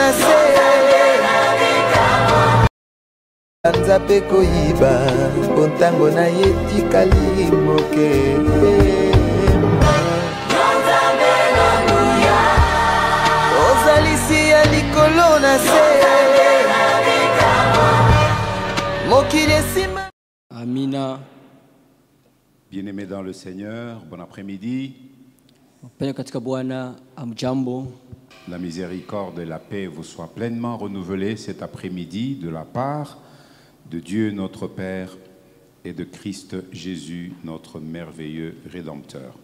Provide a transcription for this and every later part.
na se Nzambe koyiba kontango na yetikali moke Ozalisi ya likolo na se mokili esima. Amina. Bien-aimés dans le Seigneur, bon après-midi. La miséricorde et la paix vous soient pleinement renouvelées cet après-midi de la part de Dieu notre Père et de Christ Jésus notre merveilleux Rédempteur.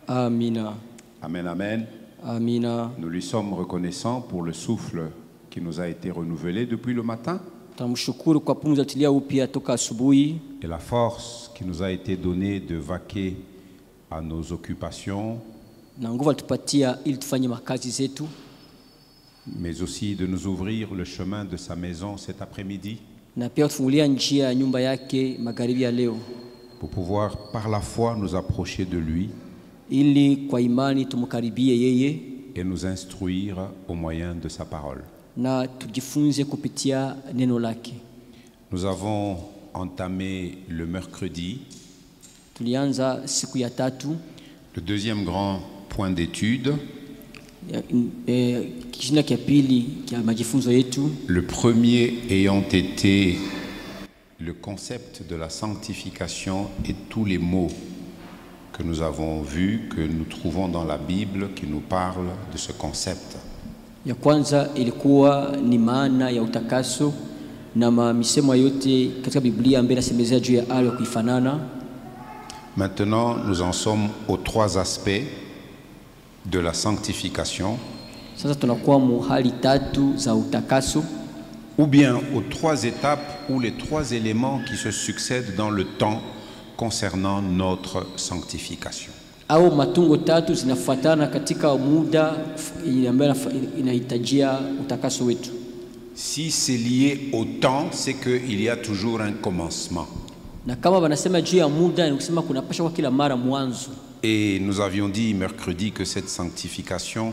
Amina. Amen, amen. Amina. Nous lui sommes reconnaissants pour le souffle qui nous a été renouvelé depuis le matin et la force qui nous a été donnée de vaquer à nos occupations, mais aussi de nous ouvrir le chemin de sa maison cet après-midi pour pouvoir par la foi nous approcher de lui et nous instruire au moyen de sa parole. Nous avons entamé le mercredi le deuxième grand point d'étude. Le premier ayant été le concept de la sanctification et tous les mots que nous avons vus, que nous trouvons dans la Bible qui nous parlent de ce concept. Ya kwanza ilikuwa ni maana ya utakaso na misemo yote katika Biblia ambayo inasemezea juu ya hali ya kuifanana. Maintenant, nous en sommes aux trois aspects de la sanctification. Sasa tunakuwa mu hali tatu za utakaso, ou bien aux trois étapes ou les trois éléments qui se succèdent dans le temps concernant notre sanctification. Au matungo tatu zinafuatana katika muda ambayo inahitajia utakaso wetu. Si c'est lié au temps, c'est qu'il y a toujours un commencement. Na kama wanasema juu ya muda ni kusema kuna pasha kwa kila mara mwanzo. Et nous avions dit mercredi que cette sanctification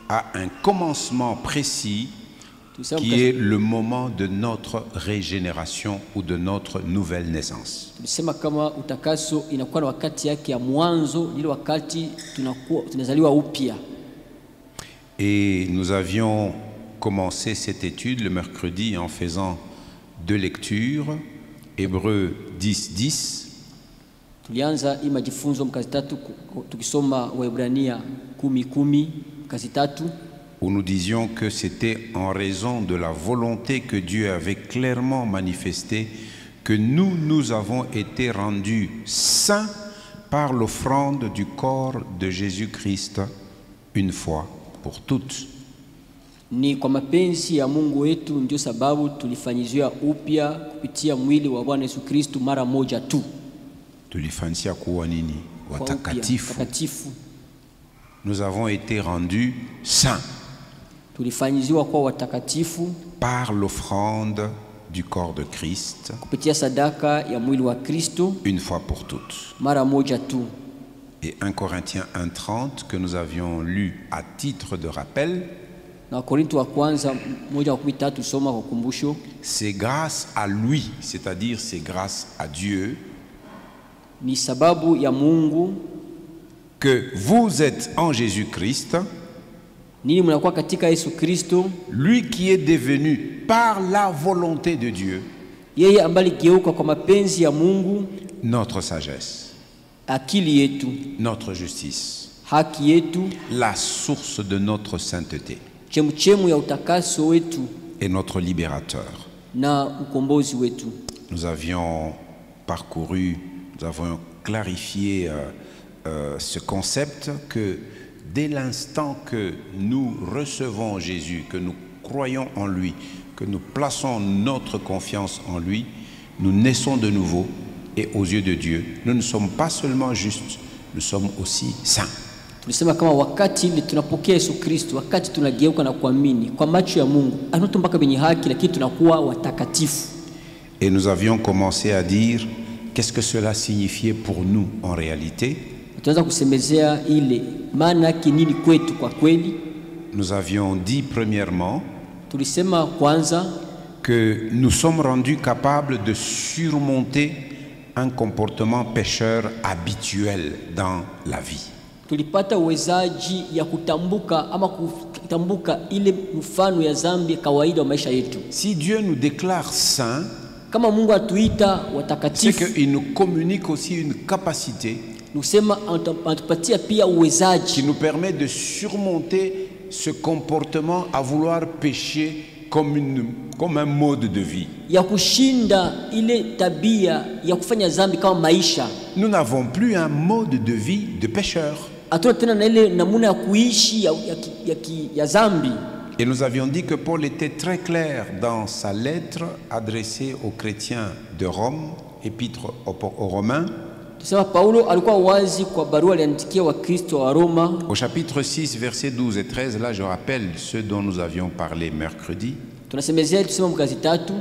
a un commencement précis qui est le moment de notre régénération ou de notre nouvelle naissance. Et nous avions commencé cette étude le mercredi en faisant deux lectures, Hébreux 10, 10. Où nous disions que c'était en raison de la volonté que Dieu avait clairement manifestée que nous avons été rendus saints par l'offrande du corps de Jésus-Christ une fois pour toutes. Ni kwa mapenzi ya Mungu wetu ndio sababu tulifanyiziwa upya kupitia mwili wa Bwana Yesu Kristo mara moja tu. Tulifanyia kuwa nini? Watakatifu. Nous avons été rendus saints par l'offrande du corps de Christ une fois pour toutes. Et 1 Corinthiens 1:30 que nous avions lu à titre de rappel, c'est grâce à lui, c'est-à-dire c'est grâce à Dieu que vous êtes en Jésus-Christ, lui qui est devenu par la volonté de Dieu notre sagesse, notre justice, la source de notre sainteté et notre libérateur. Nous avions parcouru, nous avons clarifié ce concept que dès l'instant que nous recevons Jésus, que nous croyons en lui, que nous plaçons notre confiance en lui, nous naissons de nouveau et aux yeux de Dieu, nous ne sommes pas seulement justes, nous sommes aussi saints. Tulisema kama wakati ile tunapokea Yesu Kristo, wakati tunageuka na kuamini kwa macho ya Mungu, anato mpaka benye haki, lakini tunakuwa watakatifu. Et nous avions commencé à dire qu'est-ce que cela signifiait pour nous en réalité. Nous avions dit premièrement Tulisema kwanza que nous sommes rendus capables de surmonter un comportement pécheur habituel dans la vie. tulipata uwezaji ya kutambuka ama kutambuka ile mfano ya dhambi kawaida wa maisha yetu. Si Dieu nous déclare saints, Kama Mungu atuita c'est watakatifu, qu'il nous communique aussi une capacité nusema anatupatia pia qui uwezaji nous permet de surmonter ce comportement à vouloir pécher comme un mode de vie. ya kushinda ile tabia ya kufanya dhambi kama maisha. Nous n'avons plus un mode de vie de pécheur. Hatuna tena na ile namuna ya kuishi ya dhambi. Et nous avions dit que Paul était très clair dans sa lettre adressée aux chrétiens de Rome, épître aux Romains, Tusema Paulo alikuwa wazi kwa barua aliandikia wa Kristo wa Roma. au chapitre 6, versets 12 et 13. Là, je rappelle ceux dont nous avions parlé mercredi. Tunasemezea tusema mkazi tatu.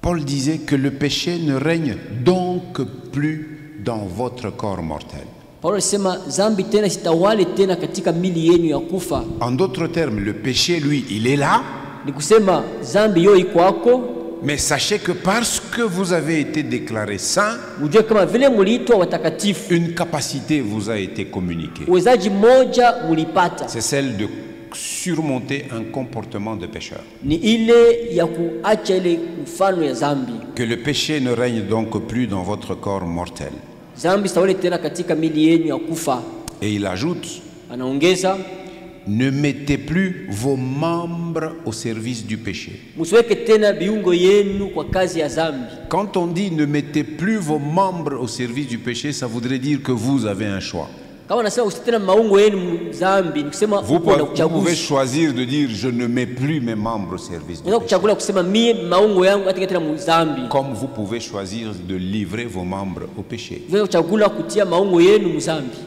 Paul disait que le péché ne règne donc plus dans votre corps mortel. Paulo alisema dhambi tena sitawale tena katika mili yenu ya kufa. En d'autres termes, le péché, lui, il est là. Ni kusema dhambi yo iko kwako, Mais sachez que parce que vous avez été déclaré saint, ujue kama vile muliitwa watakatifu, une capacité vous a été communiquée. uwezaji moja mulipata, C'est celle de surmonter un comportement de pécheur. ni ile ya kuacha ile mfano ya dhambi. Que le péché ne règne donc plus dans votre corps mortel. Dhambi sitawale tena katika mili yenu ya kufa. Et il ajoute, Anaongeza, ne mettez plus vos membres au service du péché. msiweke tena viungo yenu kwa kazi ya dhambi. Quand on dit ne mettez plus vos membres au service du péché, ça voudrait dire que vous avez un choix. Kama nasema usitena maungo yenu dhambi, ni kusema Vous uko na pouvez uchaguzi. choisir de dire je ne mets plus mes membres au service du Unaweza péché. kuchagua kusema mie maungo yangu katika tena mdhambi. Comme vous pouvez choisir de livrer vos membres au péché. Unaweza kuchagua kutia maungo yenu mdhambi.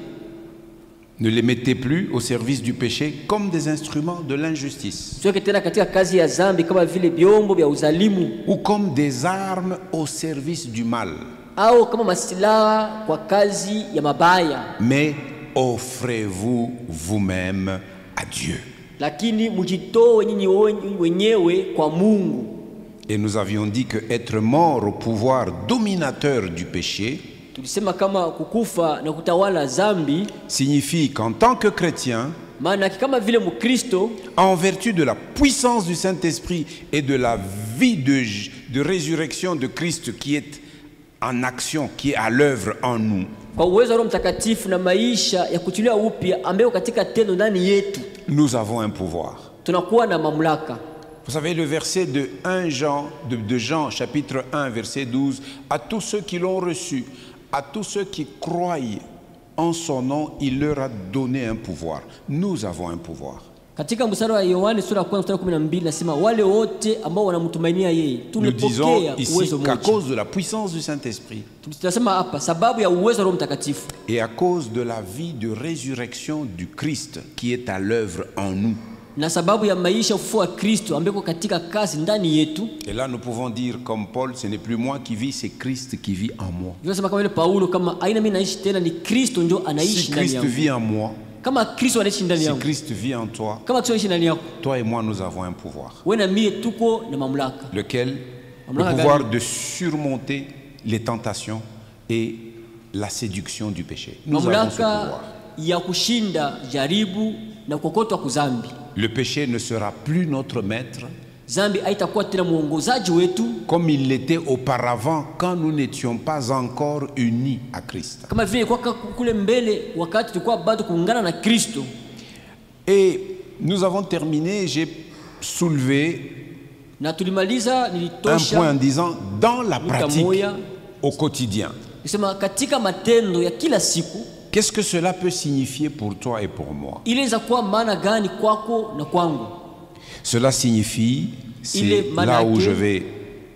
Ne les mettez plus au service du péché comme des instruments de l'injustice Usiweke tena katika kazi ya dhambi kama vile vyombo vya uzalimu ou comme des armes au service du mal. au kama masilaha kwa kazi ya mabaya, Mais offrez-vous vous-même à Dieu. lakini mjitoe nyinyi wenyewe kwa Mungu. Et nous avions dit que être mort au pouvoir dominateur du péché Tulisema kama kukufa na kutawala dhambi, signifie qu'en tant que chrétien, maana kama vile Mkristo, en vertu de la puissance du Saint-Esprit et de la vie de résurrection de Christ qui est en action, qui est à l'œuvre en nous, kwa uwezo wa Roho Mtakatifu na maisha ya kutulia upya ambayo katika tendo ndani yetu, nous avons un pouvoir. tunakuwa na mamlaka. Vous savez, le verset de Jean, chapitre 1, verset 12, à tous ceux qui l'ont reçu, à tous ceux qui croient en son nom, il leur a donné un pouvoir. Nous avons un pouvoir. Katika mstari wa Yohane sura ya 1 mstari 12 nasema wale wote ambao wanamtumainia yeye Nous disons tumepokea ici uwezo qu'à mmoja. cause de la puissance du Saint-Esprit Tunasema hapa sababu ya uwezo wa Roho Mtakatifu et à cause de la vie de résurrection du Christ qui est à l'œuvre en nous. na sababu ya maisha ufufuo wa Kristo ambako katika kazi ndani yetu. Et là, nous pouvons dire comme Paul, ce n'est plus moi qui vis, c'est Christ qui vit en moi. Tunasema kama ile Paulo, kama aina mimi naishi tena ni Kristo ndio anaishi Si ndani Christ yangu. vit en moi, Kama Kristo anaishi ndani si yangu, Christ vit en toi, kama Kristo anaishi ndani yako, toi et moi, nous avons un pouvoir. wewe na mimi tuko na mamlaka. Lequel? Le pouvoir de surmonter les tentations et la séduction du péché. Nous avons ce Mamlaka pouvoir. ya kushinda jaribu na kukokotwa kuzambi. Le péché ne sera plus notre maître Zambi haitakuwa tena muongozaji wetu comme il l'était auparavant quand nous n'étions pas encore unis à Christ. kama vile kwa kule mbele wakati tulikuwa bado kuungana na Kristo. Et nous avons terminé, j'ai soulevé Na tulimaliza un nilitosha point en disant dans la pratique moya au quotidien. kusema katika matendo ya kila siku Qu'est-ce que cela peut signifier pour toi et pour moi? inaweza kuwa maana gani kwako na kwangu. Cela signifie, Il est c'est là où manqué. je vais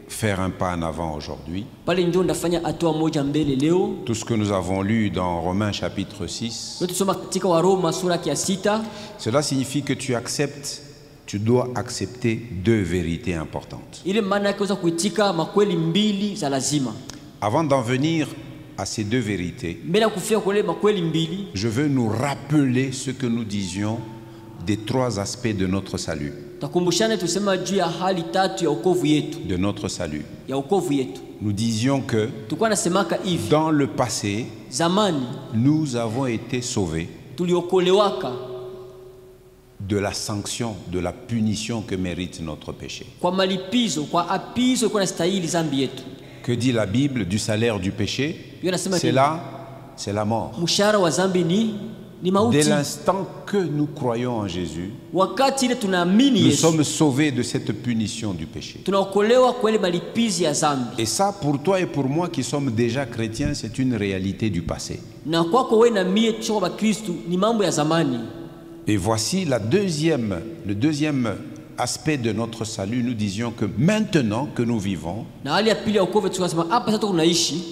faire un pas en avant aujourd'hui, Pale ndio ndafanya hatua moja mbele leo. tout ce que nous avons lu dans Romains chapitre 6, Leo tusoma katika Waroma sura ya 6. cela signifie que tu dois accepter deux vérités importantes. Ile maana yake kuweza kuitika makweli mbili za lazima. Avant d'en venir à ces deux vérités, Mbele ya kufika kwa ile makweli mbili, je veux nous rappeler ce que nous disions des trois aspects de notre salut. Takumbushane tusema juu ya hali tatu ya wokovu yetu. De notre salut. Ya wokovu yetu. Nous disions que tulikuwa nasemaka hivi. Dans le passé, zamani nous avons été sauvés tuliokolewaka de la sanction, de la punition que mérite notre péché. Kwa malipizo, kwa apizo kwa nastahili zambi yetu. Que dit la Bible du salaire du péché? C'est la mort. Mshahara wa zambi ni mauti. Dès l'instant que nous croyons en Jésus, wakati ile tunaamini nous Yesu, sommes sauvés de cette punition du péché. tunaokolewa kwa ile malipizi ya zambi. Et ça, pour toi et pour moi qui sommes déjà chrétiens, c'est une réalité du passé. Na kwako wewe na mie tuko ba Kristo ni mambo ya zamani. Et voici le deuxième aspect de notre salut. Nous disions que maintenant que nous vivons,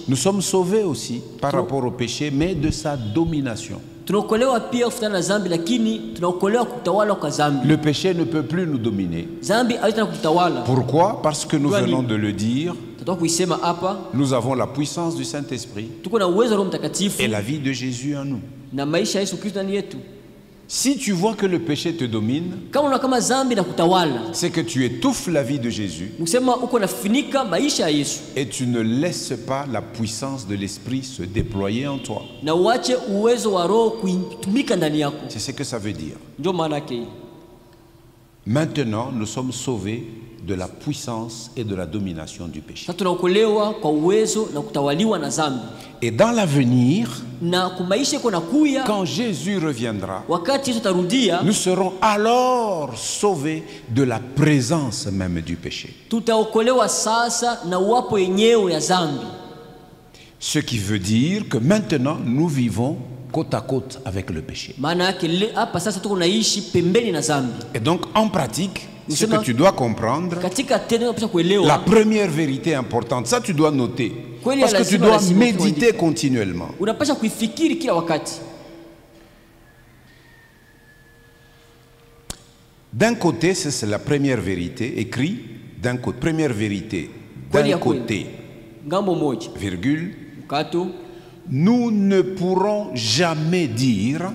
nous sommes sauvés aussi par rapport au péché, mais de sa domination. Le péché ne peut plus nous dominer. Pourquoi? Parce que nous venons de le dire, nous avons la puissance du Saint-Esprit et la vie de Jésus en nous. Si tu vois que le péché te domine, c'est que tu étouffes la vie de Jésus et tu ne laisses pas la puissance de l'Esprit se déployer en toi. C'est ce que ça veut dire. Maintenant, nous sommes sauvés de la puissance et de la domination du péché. Et dans l'avenir, quand Jésus reviendra, nous serons alors sauvés de la présence même du péché. Ce qui veut dire que maintenant nous vivons côte à côte avec le péché. Et donc en pratique, ce que tu dois comprendre, la première vérité importante, ça tu dois noter, parce que tu dois méditer continuellement. D'un côté, c'est la première vérité, écrit d'un côté, première vérité, d'un côté, virgule, nous ne pourrons jamais dire,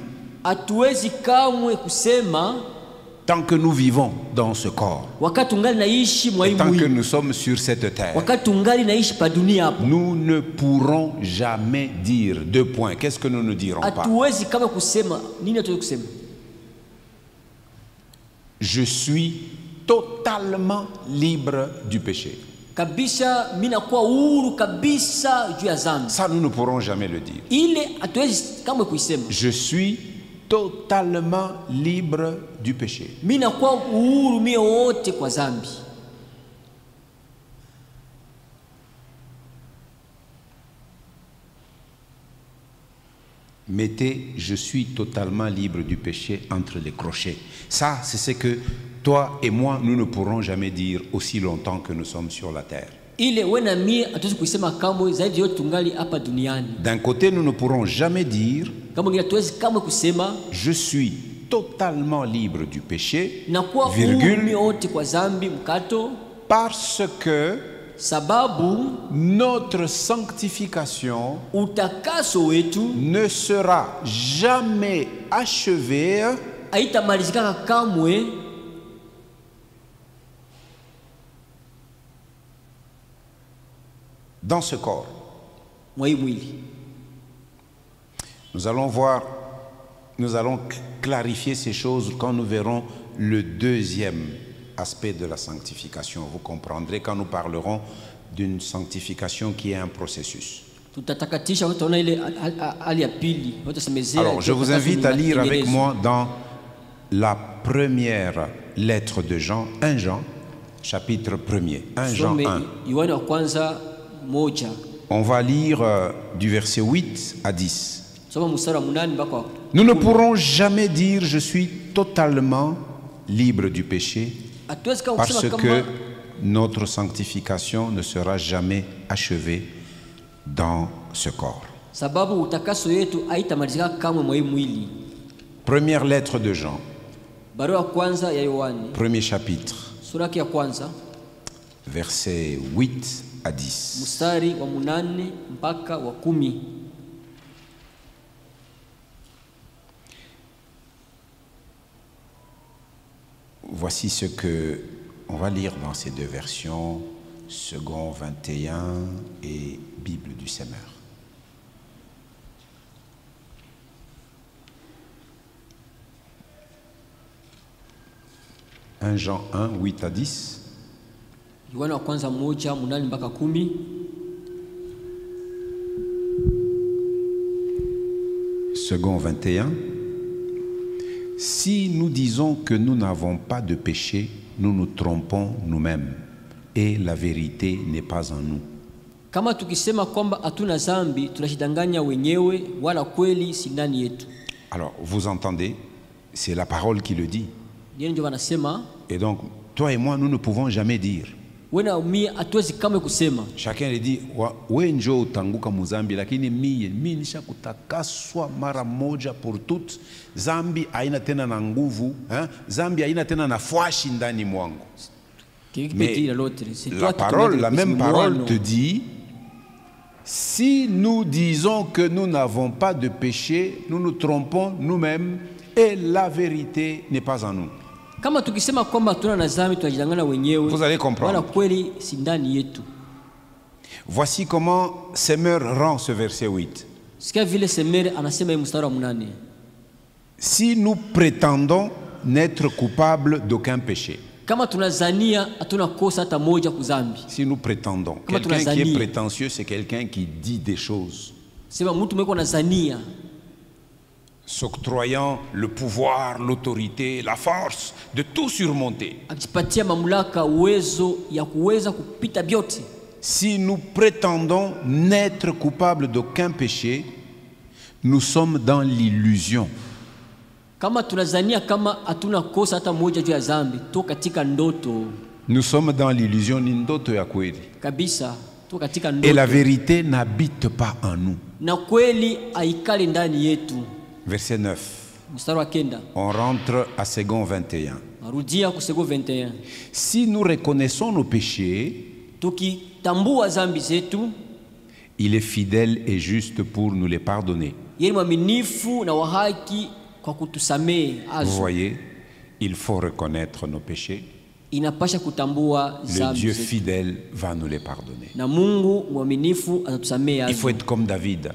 tant que nous vivons dans ce corps, et tant que nous sommes sur cette terre, nous ne pourrons jamais dire, deux points, qu'est-ce que nous ne dirons pas? Je suis totalement libre du péché. Ça, nous ne pourrons jamais le dire. Je suis totalement libre du péché. Mettez « je suis totalement libre du péché » entre les crochets. Ça, c'est ce que toi et moi, nous ne pourrons jamais dire aussi longtemps que nous sommes sur la terre. D'un côté, nous ne pourrons jamais dire « je suis totalement libre du péché, virgule, parce que notre sanctification ne sera jamais achevée dans ce corps. Nous allons voir, nous allons clarifier ces choses quand nous verrons le deuxième aspect de la sanctification. Vous comprendrez quand nous parlerons d'une sanctification qui est un processus. Alors, je vous invite à lire avec moi dans la première lettre de Jean, 1 Jean, chapitre 1er, 1 Jean 1. On va lire du verset 8 à 10. Nous ne pourrons jamais dire « je suis totalement libre du péché » parce que notre sanctification ne sera jamais achevée dans ce corps. Première lettre de Jean, premier chapitre, versets 8 à 10. voici ce que on va lire dans ces deux versions, Second 21 et Bible du Semeur. Jean 1, 8 à 10. Yohana wa kwanza 1:8 mpaka 10. Second 21. Si nous disons que nous n'avons pas de péché, nous nous trompons nous-mêmes et la vérité n'est pas en nous. Kama tukisema kwamba hatuna dhambi, tunajidanganya wenyewe, wala kweli si ndani yetu. Alors, vous entendez, c'est la parole qui le dit. Yeye ndio anasema. Et donc, toi et moi, nous ne pouvons jamais dire. Chacun le dit, we njo utanguka muzambi, lakini mie nisha kutakaswa mara moja pour toutes. Zambi haina tena na nguvu, zambi haina tena na fwashi ndani mwangu. Mais la parole, la même parole te dit, si nous disons que nous n'avons pas de péché, nous nous trompons nous-mêmes et la vérité n'est pas en nous. Vous allez comprendre. Voici comment Semeur rend ce verset 8. Si nous prétendons n'être coupables d'aucun péché. Si nous prétendons. Quelqu'un qui est prétentieux, c'est quelqu'un qui dit des choses. S'octroyant le pouvoir, l'autorité, la force de tout surmonter. Si nous prétendons n'être coupables d'aucun péché, nous sommes dans l'illusion. Nous sommes dans l'illusion n'indoto ya kweli. Et la vérité n'habite pas en nous. Verset 9. On rentre à Second 21. Si nous reconnaissons nos péchés, il est fidèle et juste pour nous les pardonner. Vous voyez, il faut reconnaître nos péchés. Le Dieu fidèle va nous les pardonner. Il faut être comme David,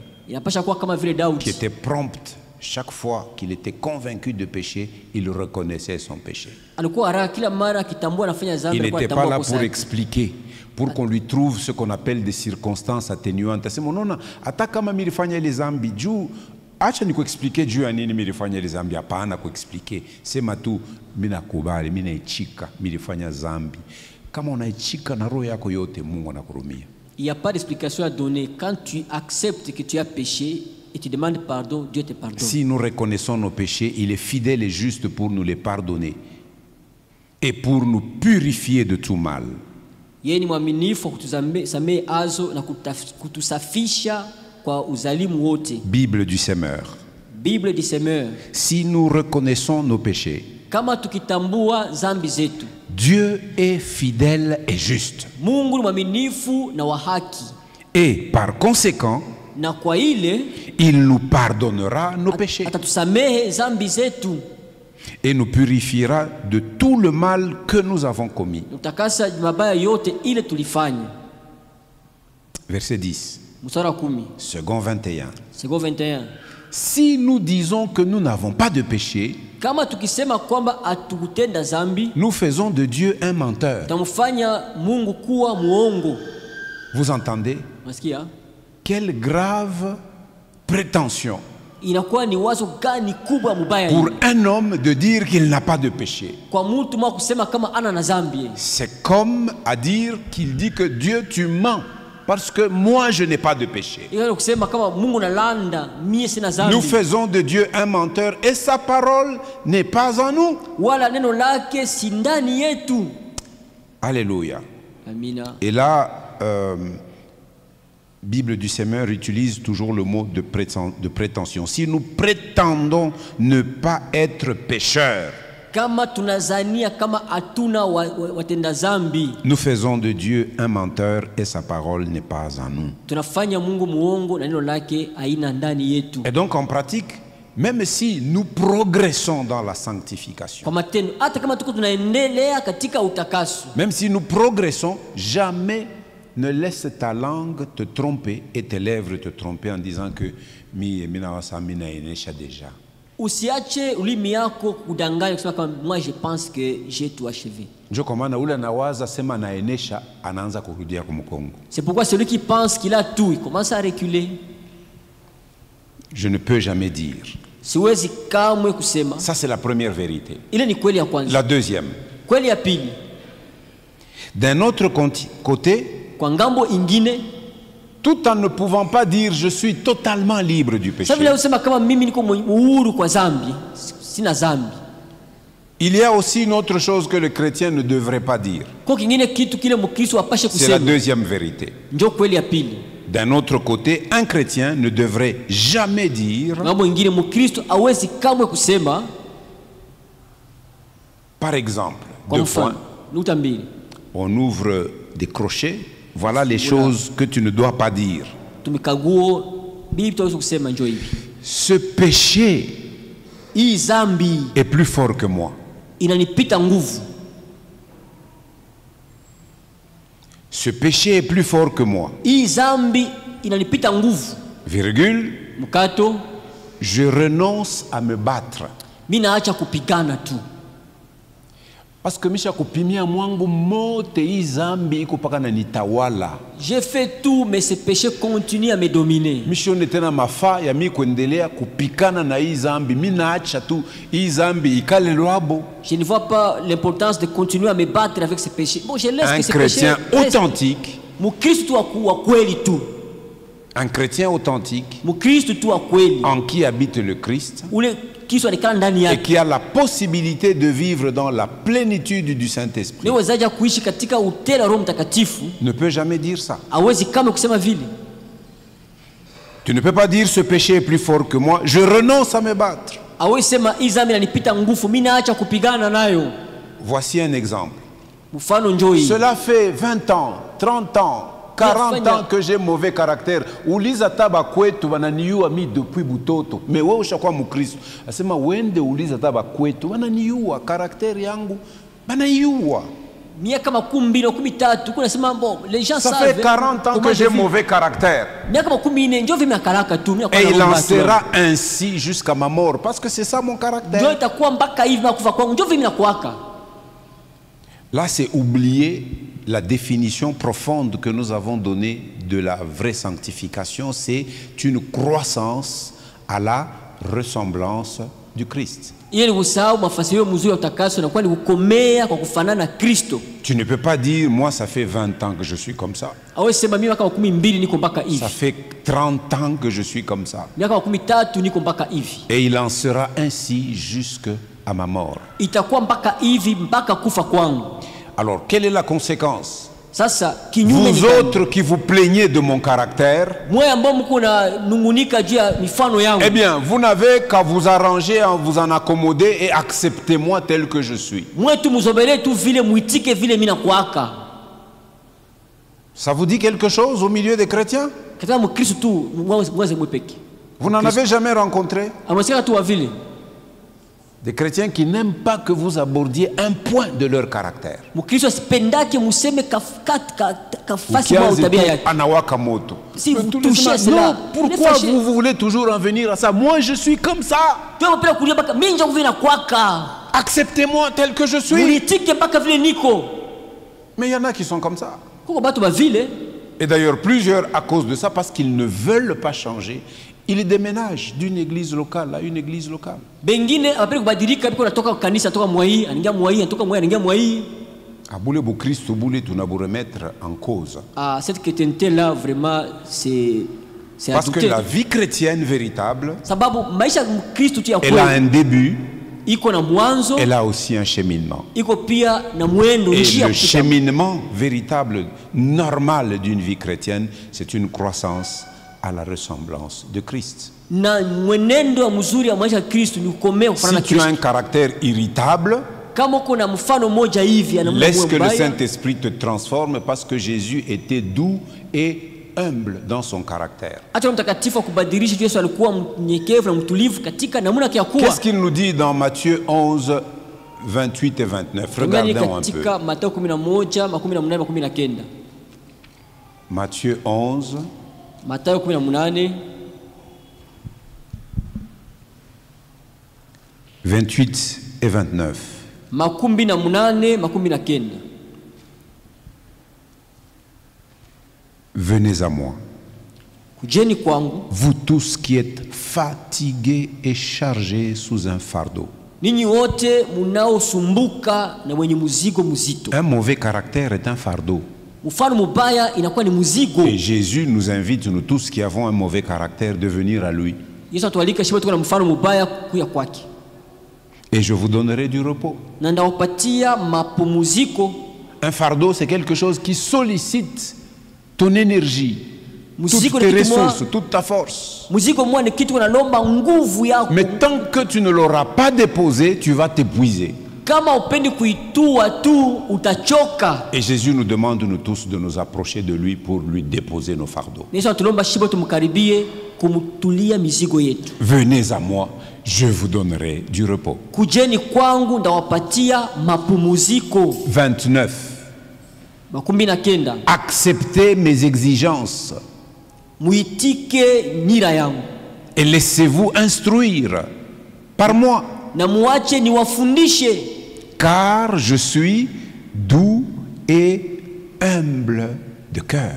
qui était prompt. Chaque fois qu'il était convaincu de péché, il reconnaissait son péché. Il n'était pas là pour expliquer, pour qu'on lui trouve ce qu'on appelle des circonstances atténuantes. C'est mon nom. Atakama milifanya les zambi. Acha niko expliquer Dieu anini milifanya les zambi. Hapana kuexpliquer. Sema tu mina kubali, mina ichika milifanya zambi. Kama unaichika na roho yako yote, Mungu anakurumia. Il n'y a pas d'explication à donner. Quand tu acceptes que tu as péché et tu demandes pardon, Dieu te pardonne. Si nous reconnaissons nos péchés, il est fidèle et juste pour nous les pardonner et pour nous purifier de tout mal. Bible du Semeur. Bible du Semeur. Si nous reconnaissons nos péchés, Dieu est fidèle et juste. Et par conséquent, il nous pardonnera nos péchés et nous purifiera de tout le mal que nous avons commis. Verset 10. Second 21. Si nous disons que nous n'avons pas de péché, nous faisons de Dieu un menteur. Vous entendez? Quelle grave prétention pour un homme de dire qu'il n'a pas de péché. C'est comme à dire qu'il dit que Dieu, tu mens. Parce que moi, je n'ai pas de péché. Nous faisons de Dieu un menteur et sa parole n'est pas en nous. Alléluia. Et là, Bible du Semeur utilise toujours le mot de prétention. Si nous prétendons ne pas être pécheurs, nous faisons de Dieu un menteur et sa parole n'est pas en nous. Et donc en pratique, même si nous progressons dans la sanctification, kwa matendo, hata kama tuko tunaendelea katika utakaso, même si nous progressons, jamais ne laisse ta langue te tromper et tes lèvres te tromper en disant que mina enesha déjà. usiache ulimi yako kudanganya kusema kama moi je pense que j'ai tout achevé. Ndio kwa maana ule anawaza sema na enesha anaanza kurudia kumkongo. C'est pourquoi celui qui pense qu'il a tout, il commence à reculer. Je ne peux jamais dire. Siwezi kamwe kusema. Ça c'est la première vérité. Ile ni kweli ya kwanza. La deuxième. Kweli ya pili. D'un autre côté, kwa ngambo ingine, tout en ne pouvant pas dire je suis totalement libre du péché, sasa vile usema kama mimi niko uhuru kwa dhambi, sina dhambi, il y a aussi une autre chose que le chrétien ne devrait pas dire. Kwa kingine kitu kile mkristo apashe kusema. C'est la deuxième vérité. Ndio kweli ya pili. D'un autre côté, un chrétien ne devrait jamais dire, ngambo ingine mkristo hawezi kamwe kusema, par exemple, deux points, on ouvre des crochets, voilà les choses que tu ne dois pas dire. Ce péché est plus fort que moi. Ce péché est plus fort que moi. Virgule, je renonce à me battre. Parce que j'ai fait tout, mais ce péché continue à me dominer. Je ne vois pas l'importance de continuer à me battre avec ce péché. Bon, je laisse un que ce péché chrétien authentique, un chrétien authentique en qui habite le Christ et qui a la possibilité de vivre dans la plénitude du Saint-Esprit ne peut jamais dire ça. Tu ne peux pas dire ce péché est plus fort que moi, je renonce à me battre. Voici un exemple. Cela fait 20 ans, 30 ans, 40 ans que j'ai mauvais caractère. Uliza taba kwetu wananiua mi depuis butoto. Mais wewe ushakuwa mkristo. Asema wende uliza taba kwetu wananiua caractère yangu banaiua. Miaka 12 13 kuna sema bon les gens savent. Ça fait 40 ans que j'ai mauvais caractère. Miaka 14 ndio vime karaka tu. Et il en sera ainsi jusqu'à ma mort parce que c'est ça mon caractère. Ndio itakuwa mpaka hivi na kufa kwangu ndio vime nakuaka. Là c'est oublier la définition profonde que nous avons donnée de la vraie sanctification, c'est une croissance à la ressemblance du Christ. Tu ne peux pas dire, moi ça fait 20 ans que je suis comme ça. Ça fait 30 ans que je suis comme ça. Et il en sera ainsi jusqu'à ma mort. Alors, quelle est la conséquence? Vous autres qui vous plaignez de mon caractère, eh bien, vous n'avez qu'à vous arranger, à vous en accommoder et accepter moi tel que je suis. Ça vous dit quelque chose au milieu des chrétiens? Vous n'en avez jamais rencontré? Des chrétiens qui n'aiment pas que vous abordiez un point de leur caractère. Si vous touchez cela, pourquoi vous voulez toujours en venir à ça? Moi je suis comme ça. Acceptez-moi tel que je suis. Mais il y en a qui sont comme ça. Et d'ailleurs plusieurs à cause de ça, parce qu'ils ne veulent pas changer, ils déménagent d'une église locale à une église locale. Remettre en cause. Cette chrétienté-là, vraiment, c'est parce que la vie chrétienne véritable, elle a un début, elle a aussi un cheminement. Et le cheminement véritable, normal d'une vie chrétienne, c'est une croissance à la ressemblance de Christ. Si tu as un caractère irritable, laisse que le Saint-Esprit te transforme, parce que Jésus était doux et humble dans son caractère. Acha mtakatifu kubadilisha. Yesu alikuwa mnyenyekevu na mtulivu katika namna yake ya kuwa. Qu'est-ce qu'il nous dit dans Matthieu 11, 28 et 29? Regardons un peu. Katika Mathayo 11:18-19. Matthieu 11. Mathayo 18. 28 et 29. 18-19. Venez à moi, Kujeni kwangu, vous tous qui êtes fatigués et chargés sous un fardeau. ninyi wote munaosumbuka na wenye mzigo mzito. Un mauvais caractère est un fardeau. Mfano mubaya inakuwa ni mzigo. Et Jésus nous invite, nous tous qui avons un mauvais caractère, de venir à lui. Yesu atualika shiba tuko na mfano mubaya kuya kwake. Et je vous donnerai du repos. Na ndawapatia mapumziko. Un fardeau, c'est quelque chose qui sollicite ton énergie, toutes tes ressources, toute ta force. Mais tant que tu ne l'auras pas déposé, tu vas t'épuiser. Et Jésus nous demande, nous tous, de nous approcher de lui pour lui déposer nos fardeaux. Venez à moi, je vous donnerai du repos. 29. Acceptez mes exigences et laissez-vous instruire par moi, car je suis doux et humble de cœur.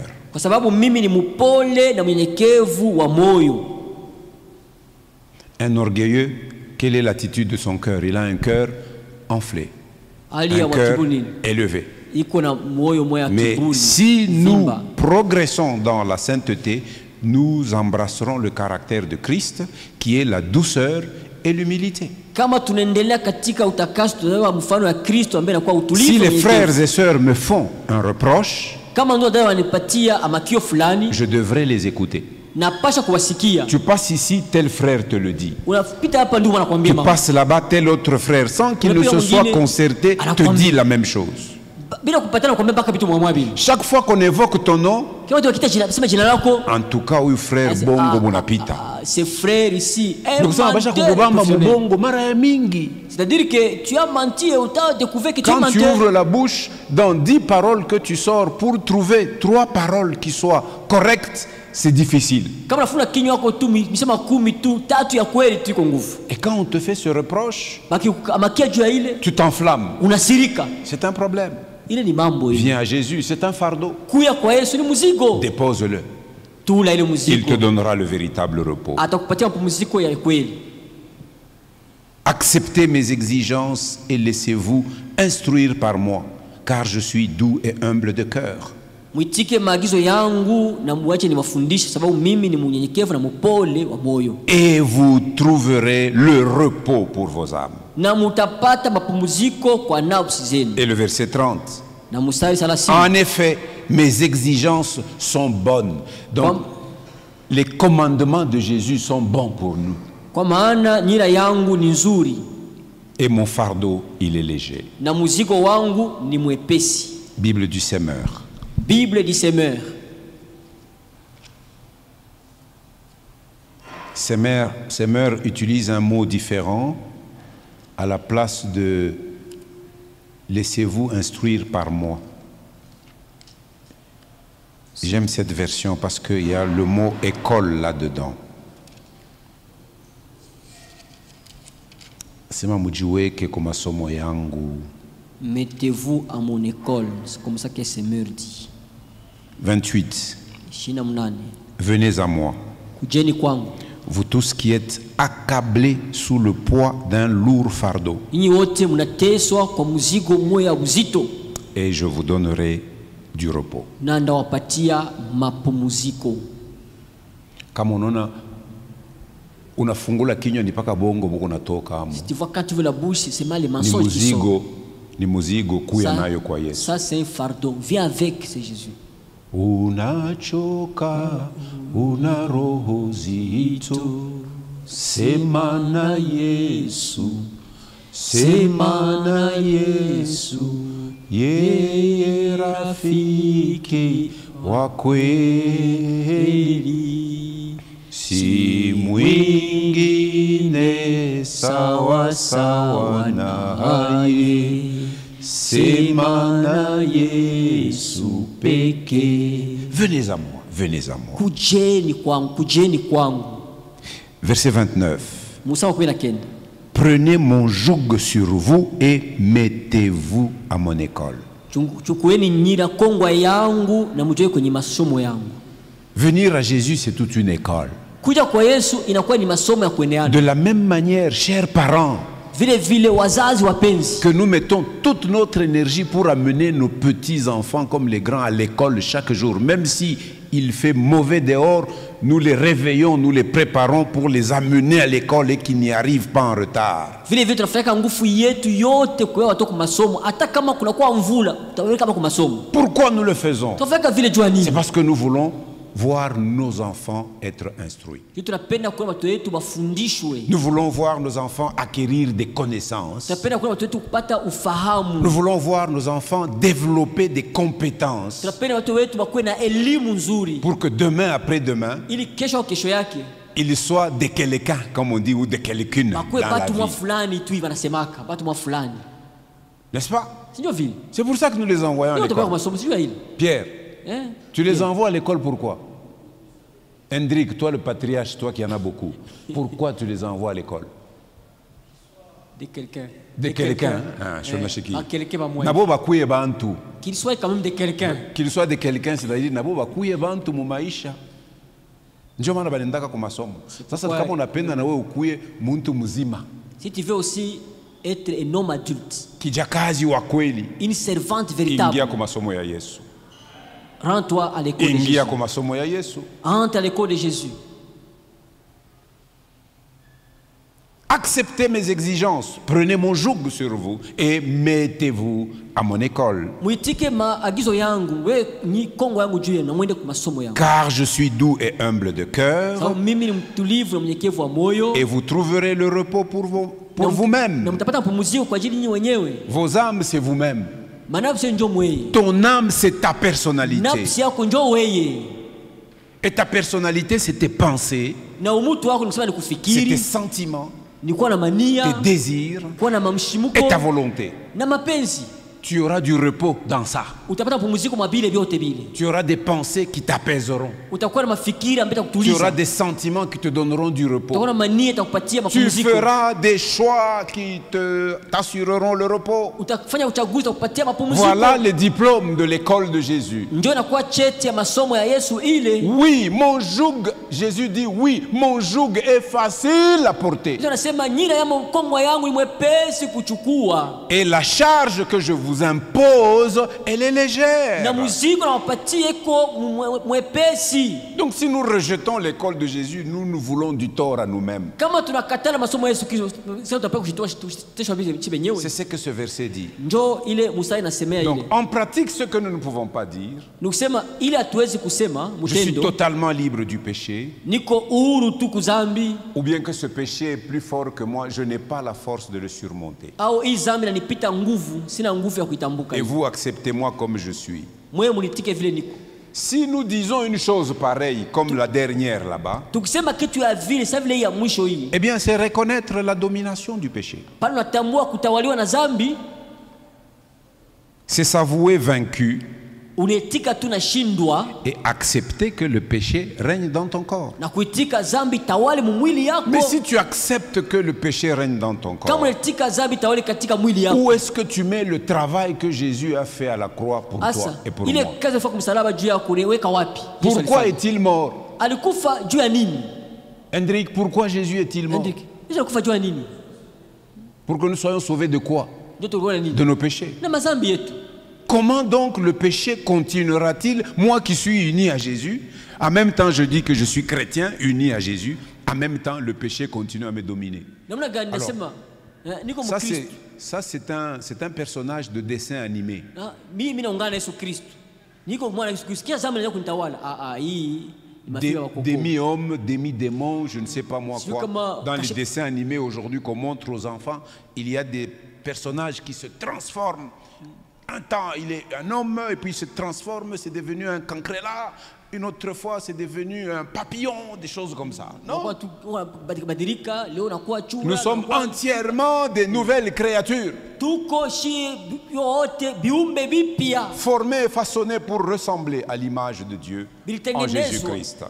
Un orgueilleux, quelle est l'attitude de son cœur? Il a un cœur enflé, un cœur élevé. Mais si nous progressons dans la sainteté, nous embrasserons le caractère de Christ, qui est la douceur et l'humilité. Si les frères et sœurs me font un reproche, je devrais les écouter. Tu passes ici, tel frère te le dit. Tu passes là-bas, tel autre frère, sans qu'il ne se soit concerté, te dit la même chose. Chaque fois qu'on évoque ton nom, en tout cas, oui, frère Bongo Munapita. Ce frère ici, c'est-à-dire que tu as menti et tu as découvert que tu as quand menti. Tu ouvres la bouche, dans 10 paroles que tu sors, pour trouver 3 paroles qui soient correctes, c'est difficile. Et quand on te fait ce reproche, tu t'enflammes. C'est un problème. Viens à Jésus, c'est un fardeau. Dépose-le. Il te donnera le véritable repos. Acceptez mes exigences et laissez-vous instruire par moi, car je suis doux et humble de cœur. Et vous trouverez le repos pour vos âmes. Et le verset 30. En effet, mes exigences sont bonnes. Donc, les commandements de Jésus sont bons pour nous. Et mon fardeau, il est léger. Bible du Semeur. Bible du Semeur. Semeur utilise un mot différent à la place de laissez-vous instruire par moi. J'aime cette version parce qu'il y a le mot école là-dedans. Sema mujiwe ke kwa masomo yangu. Mettez-vous à mon école, c'est comme ça que Semeur dit. 28. Venez à moi, vous tous qui êtes accablés sous le poids d'un lourd fardeau, et je vous donnerai du repos. Kama unaona unafungula kinywa ni paka bongo buko natoka hapo. Si tu vois quand tu veux la bouche, c'est mal les mensonges qui sont. Ni muzigo kuya nayo kwa Yesu. Ça c'est un fardeau. Viens avec, c'est Jésus. Unachoka, una roho zito, sema na Yesu, sema na Yesu, yeye rafiki wa kweli, si mwingine sawa sawa naye, sema na Yesu pekee. Venez à moi, venez à moi. Kujeni kwangu, kujeni kwangu. Verset 29. Mstari wa 19. Prenez mon joug sur vous et mettez-vous à mon école. Chukueni nyira kongwa yangu na mtoe kwenye masomo yangu. Venir à Jésus, c'est toute une école. Kuja kwa Yesu inakuwa ni masomo ya kuendeana. De la même manière, chers parents, Vile wazazi wapenzi, que nous mettons toute notre énergie pour amener nos petits-enfants comme les grands à l'école chaque jour, même si il fait mauvais dehors, nous les réveillons, nous les préparons pour les amener à l'école et qu'ils n'y arrivent pas en retard. Vile tunafanya nguvu yetu yote kwa watoto masomo, hata kama kuna kwa mvula, tutaweka kama kwa masomo. Pourquoi nous le faisons? Tunafanya vile jua nini? C'est parce que nous voulons voir nos enfants être instruits. Tunapenda kuona watoto wetu wafundishwe. Nous voulons voir nos enfants acquérir des connaissances. Tunapenda kuona watoto wetu kupata ufahamu. Nous voulons voir nos enfants développer des compétences. Tunapenda watoto wetu wakuwe na elimu nzuri. Pour que demain, après-demain, ili kesho yake il soit de quelqu'un, comme on dit, ou de quelqu'une dans la vie. N'est-ce pas? C'est pour ça que nous les envoyons à l'école. Pierre, tu les envoies à l'école pourquoi? Hendrik, toi le patriarche, toi qui en as beaucoup, pourquoi tu les envoies à l'école? De quelqu'un. De quelqu'un. Qu'il soit quand même de quelqu'un. Qu'il soit de quelqu'un, c'est-à-dire nabo bakuye bantu mu maisha. Ndio maana banendaka kwa masomo. Sasa kama unapenda na wewe ukuye muntu mzima. Si tu veux aussi être un homme adulte, kijakazi wa kweli, une servante véritable, ingia kwa masomo ya Yesu. Rends-toi à l'école de Jésus. Ingia kwa masomo ya Yesu. Entre à l'école de Jésus. Acceptez mes exigences, prenez mon joug sur vous et mettez-vous à mon école. Car je suis doux et humble de cœur, et vous trouverez le repos pour vous-même. Vos âmes, c'est vous-même. Ton âme, c'est ta personnalité. Et ta personnalité, c'est tes pensées, c'est tes sentiments, tes désirs et ta volonté. Tu auras du repos dans ça. Tu auras des pensées qui t'apaiseront. Tu auras des sentiments qui te donneront du repos. Tu feras des choix qui t'assureront le repos. Voilà les diplômes de l'école de Jésus. Oui, mon joug, Jésus dit oui, mon joug est facile à porter. Et la charge que je vous impose, elle est légère. Donc si nous rejetons l'école de Jésus, nous voulons du tort à nous-mêmes. C'est ce que ce verset dit. Donc on pratique ce que nous ne pouvons pas dire. Je suis totalement libre du péché. Ou bien que ce péché est plus fort que moi, je n'ai pas la force de le surmonter. Et vous acceptez-moi comme je suis. Si nous disons une chose pareille comme la dernière là-bas, eh bien c'est reconnaître la domination du péché. C'est s'avouer vaincu et accepter que le péché règne dans ton corps. Mais si tu acceptes que le péché règne dans ton corps, où est-ce que tu mets le travail que Jésus a fait à la croix pour toi et pour moi? Pourquoi est-il mort? Hendrik, pourquoi Jésus est-il mort? Pour que nous soyons sauvés de quoi? De nos péchés. Comment donc le péché continuera-t-il, moi qui suis uni à Jésus? En même temps, je dis que je suis chrétien, uni à Jésus. En même temps, le péché continue à me dominer. Alors, ça, c'est un personnage de dessin animé. Demi-homme, demi-démon, je ne sais pas moi quoi. Dans les dessins animés aujourd'hui qu'on montre aux enfants, il y a des personnages qui se transforment un temps, il est un homme, et puis il se transforme, c'est devenu un cancréla. Une autre fois, c'est devenu un papillon, des choses comme ça. Non. Nous sommes entièrement des nouvelles créatures. Formés et façonnés pour ressembler à l'image de Dieu en Jésus-Christ.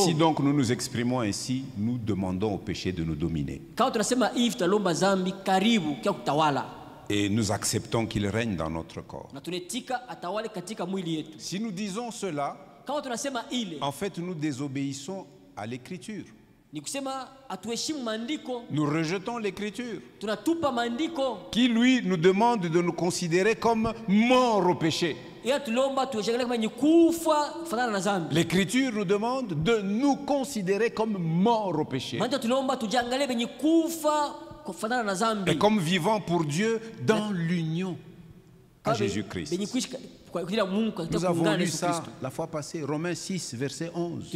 Si donc nous nous exprimons ainsi, nous demandons au péché de nous dominer. Et nous acceptons qu'il règne dans notre corps. Si nous disons cela, en fait nous désobéissons à l'écriture. Nous rejetons l'écriture qui lui nous demande de nous considérer comme morts au péché. L'écriture nous demande de nous considérer comme morts au péché et comme vivant pour Dieu dans l'union à Jésus-Christ. Nous avons lu ça la fois passée, Romains 6, verset 11.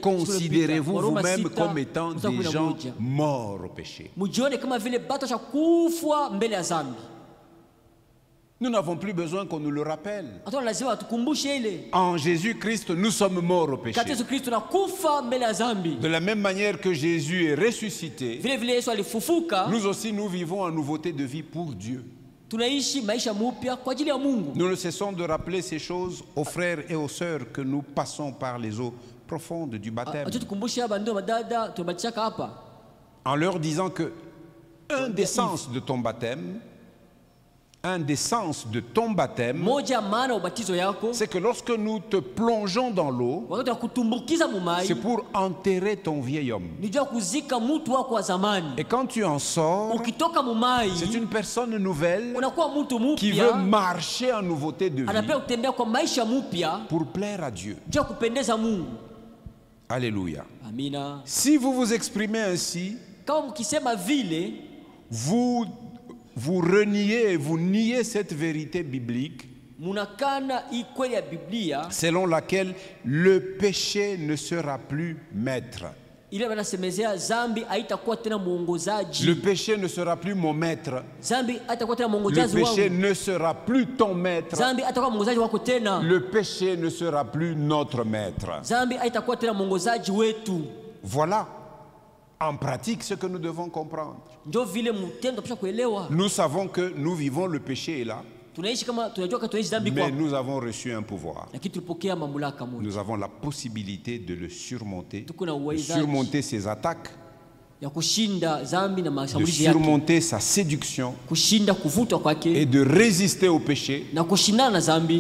Considérez-vous vous-même comme étant des gens morts au péché. Nous n'avons plus besoin qu'on nous le rappelle. En Jésus-Christ, nous sommes morts au péché. De la même manière que Jésus est ressuscité, nous aussi nous vivons en nouveauté de vie pour Dieu. Nous ne cessons de rappeler ces choses aux frères et aux sœurs que nous passons par les eaux profondes du baptême, en leur disant que un des sens de ton baptême, c'est que lorsque nous te plongeons dans l'eau, c'est pour enterrer ton vieil homme. Et quand tu en sors, c'est une personne nouvelle qui veut marcher en nouveauté de vie pour plaire à Dieu. Alléluia. Si vous vous exprimez ainsi, vous reniez et vous niez cette vérité biblique selon laquelle le péché ne sera plus maître. Le péché ne sera plus mon maître. Le péché ne sera plus ton maître. Le péché ne sera plus notre maître. Voilà en pratique ce que nous devons comprendre. Nous savons que nous vivons, le péché est là, mais nous avons reçu un pouvoir. Nous avons la possibilité de le surmonter, de surmonter ses attaques, de surmonter sa séduction et de résister au péché,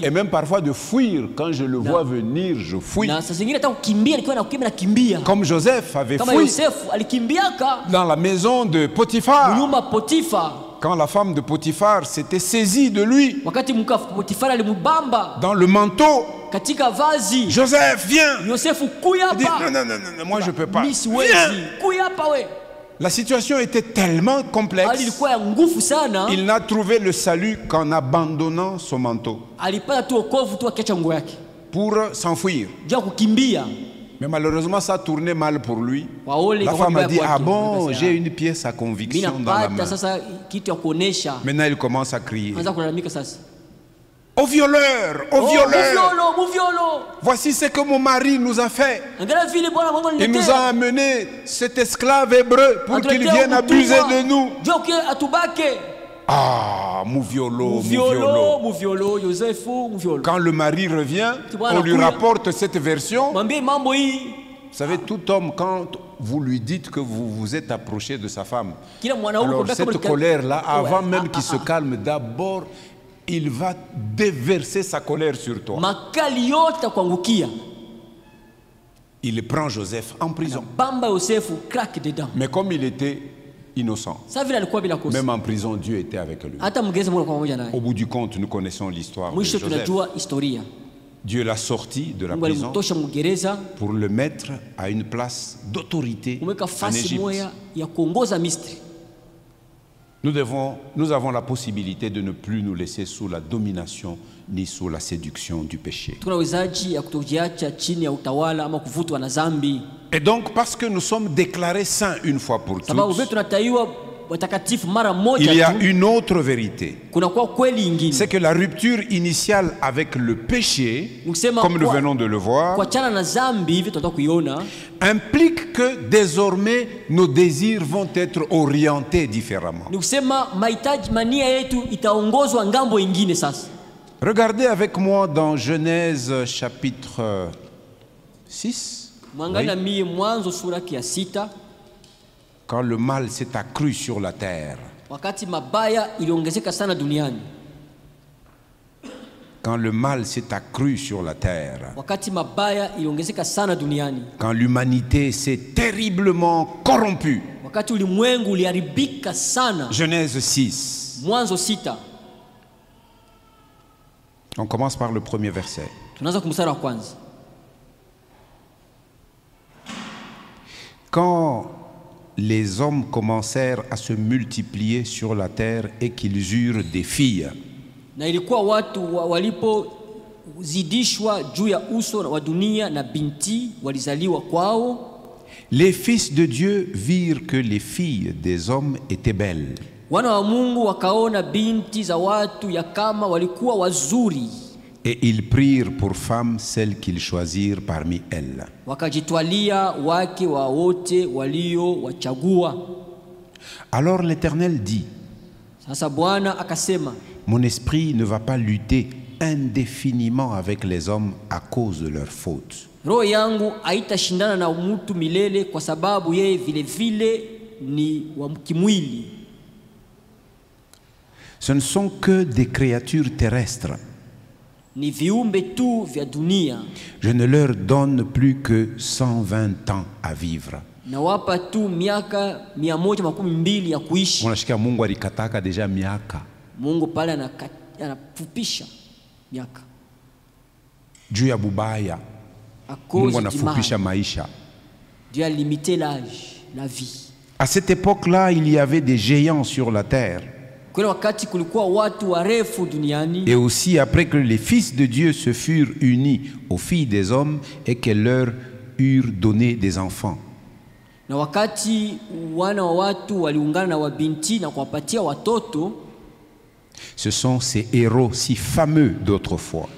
et même parfois de fuir. Quand je le vois venir, je fuis, comme Joseph avait fui dans la maison de Potiphar. Quand la femme de Potiphar s'était saisie de lui dans le manteau, Joseph, viens. Il dit, non, moi je ne peux pas. Viens. La situation était tellement complexe, il n'a trouvé le salut qu'en abandonnant son manteau pour s'enfuir. Mais malheureusement, ça tournait mal pour lui. La femme a dit, ah bon, j'ai une pièce à conviction dans la main. Maintenant, il commence à crier. Au violeur, au violeur. Voici ce que mon mari nous a fait. Il nous a amené cet esclave hébreu pour qu'il vienne abuser de nous. Ah, Mouviolo. Quand le mari revient, on lui rapporte cette version. Vous savez, tout homme, quand vous lui dites que vous vous êtes approché de sa femme, alors cette colère-là, avant même qu'il se calme, d'abord, il va déverser sa colère sur toi. Il prend Joseph en prison. Mais comme il était innocent, même en prison, Dieu était avec lui. Au bout du compte, nous connaissons l'histoire de Joseph. Dieu l'a sorti de la prison pour le mettre à une place d'autorité en Égypte. Nous avons la possibilité de ne plus nous laisser sous la domination ni sous la séduction du péché. Et donc, parce que nous sommes déclarés saints une fois pour toutes, watakatifu mara il moja y a tu, une autre vérité. kuna kwa kweli ingine. C'est que la rupture initiale avec le péché, Nikusema comme nous kwa- venons de le voir, kuachana na dhambi hivi tunataka kuiona implique que désormais nos désirs vont être orientés différemment. ni kusema mahitaji mania yetu itaongozwa ngambo ingine. Sasa Regardez avec moi dans Genèse chapitre 6. mwangalia Oui. mie Mwanzo sura ya 6, Quand le mal s'est accru sur la terre, wakati mabaya iliongezeka sana duniani. quand le mal s'est accru sur la terre, Wakati mabaya iliongezeka sana duniani, quand l'humanité s'est terriblement corrompue. wakati ulimwengu uliharibika sana. Genèse 6. Mwanzo 6 On commence par le premier verset. tunaanza kumstari wa kwanza. Quand les hommes commencèrent à se multiplier sur la terre et qu'ils eurent des filles, Na ilikuwa watu walipozidishwa juu ya uso wa dunia na binti walizaliwa kwao, les fils de Dieu virent que les filles des hommes étaient belles. wana wa Mungu wakaona binti za watu ya kama walikuwa wazuri, Et ils prirent pour femmes celles qu'ils choisirent parmi elles. wakajitwalia wake wa wote waliowachagua. Alors l'Éternel dit, Sasa Bwana akasema, mon esprit ne va pas lutter indéfiniment avec les hommes à cause de leurs fautes. roho yangu haitashindana na mtu milele kwa sababu yeye vile vile ni wa kimwili. Ce ne sont que des créatures terrestres. Ni viumbe tu vya dunia, Je ne leur donne plus que 120 ans à vivre. na wapa tu miaka 120 ya kuishi. Unasikia Mungu alikataka deja miaka. Mungu pale anafupisha miaka Juu ya bubaya, à cause Mungu du anafupisha mal. maisha. Dieu a limité l'âge, la vie. À cette époque-là, il y avait des géants sur la terre. Kuna wakati kulikuwa watu warefu duniani, Et aussi après que les fils de Dieu se furent unis aux filles des hommes et qu'elles leur eurent donné des enfants. na wakati wana wa watu waliungana na wabinti na kuwapatia watoto, Ce sont ces héros si fameux d'autrefois.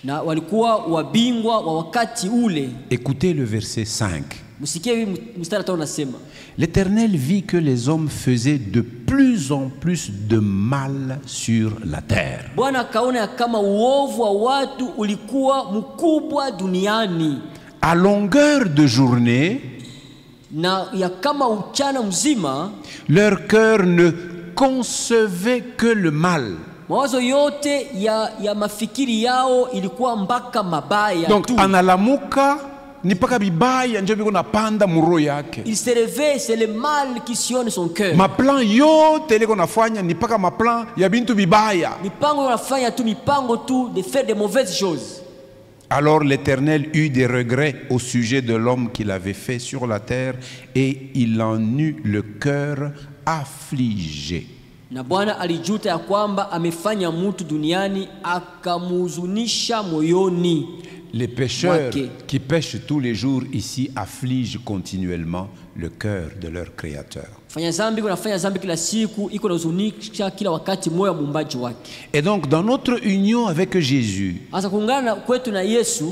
na walikuwa wabingwa wa wakati ule. Écoutez le verset 5. Msikie hivi mstari tano nasema, L'Éternel vit que les hommes faisaient de plus en plus de mal sur la terre. Bwana akaona ya kama uovu wa watu ulikuwa mkubwa duniani, À longueur de journée, na ya kama uchana mzima leur cœur ne concevait que le mal. mawazo yote ya mafikiri yao ilikuwa mpaka mabaya. Donc tu. analamuka ni paka bibaya ndio biko napanda muro yake. Il se réveille, c'est le mal qui sillonne son cœur. Maplan yote liko nafanya ni paka maplan ya bintu bibaya. Mipango wanafanya tu mipango tu de faire de mauvaises choses. Alors l'Éternel eut des regrets au sujet de l'homme qu'il avait fait sur la terre et il en eut le cœur affligé. Na Bwana alijuta ya kwamba amefanya mtu duniani, akamuhuzunisha moyoni. Les pécheurs Mwake. qui pêchent tous les jours ici affligent continuellement le cœur de leur Créateur. Fanya zambi kunafanya zambi kila siku, iko na huzunisha kila wakati moyo wa muumbaji wake. Et donc dans notre union avec Jésus, Asa kuungana kwetu na Yesu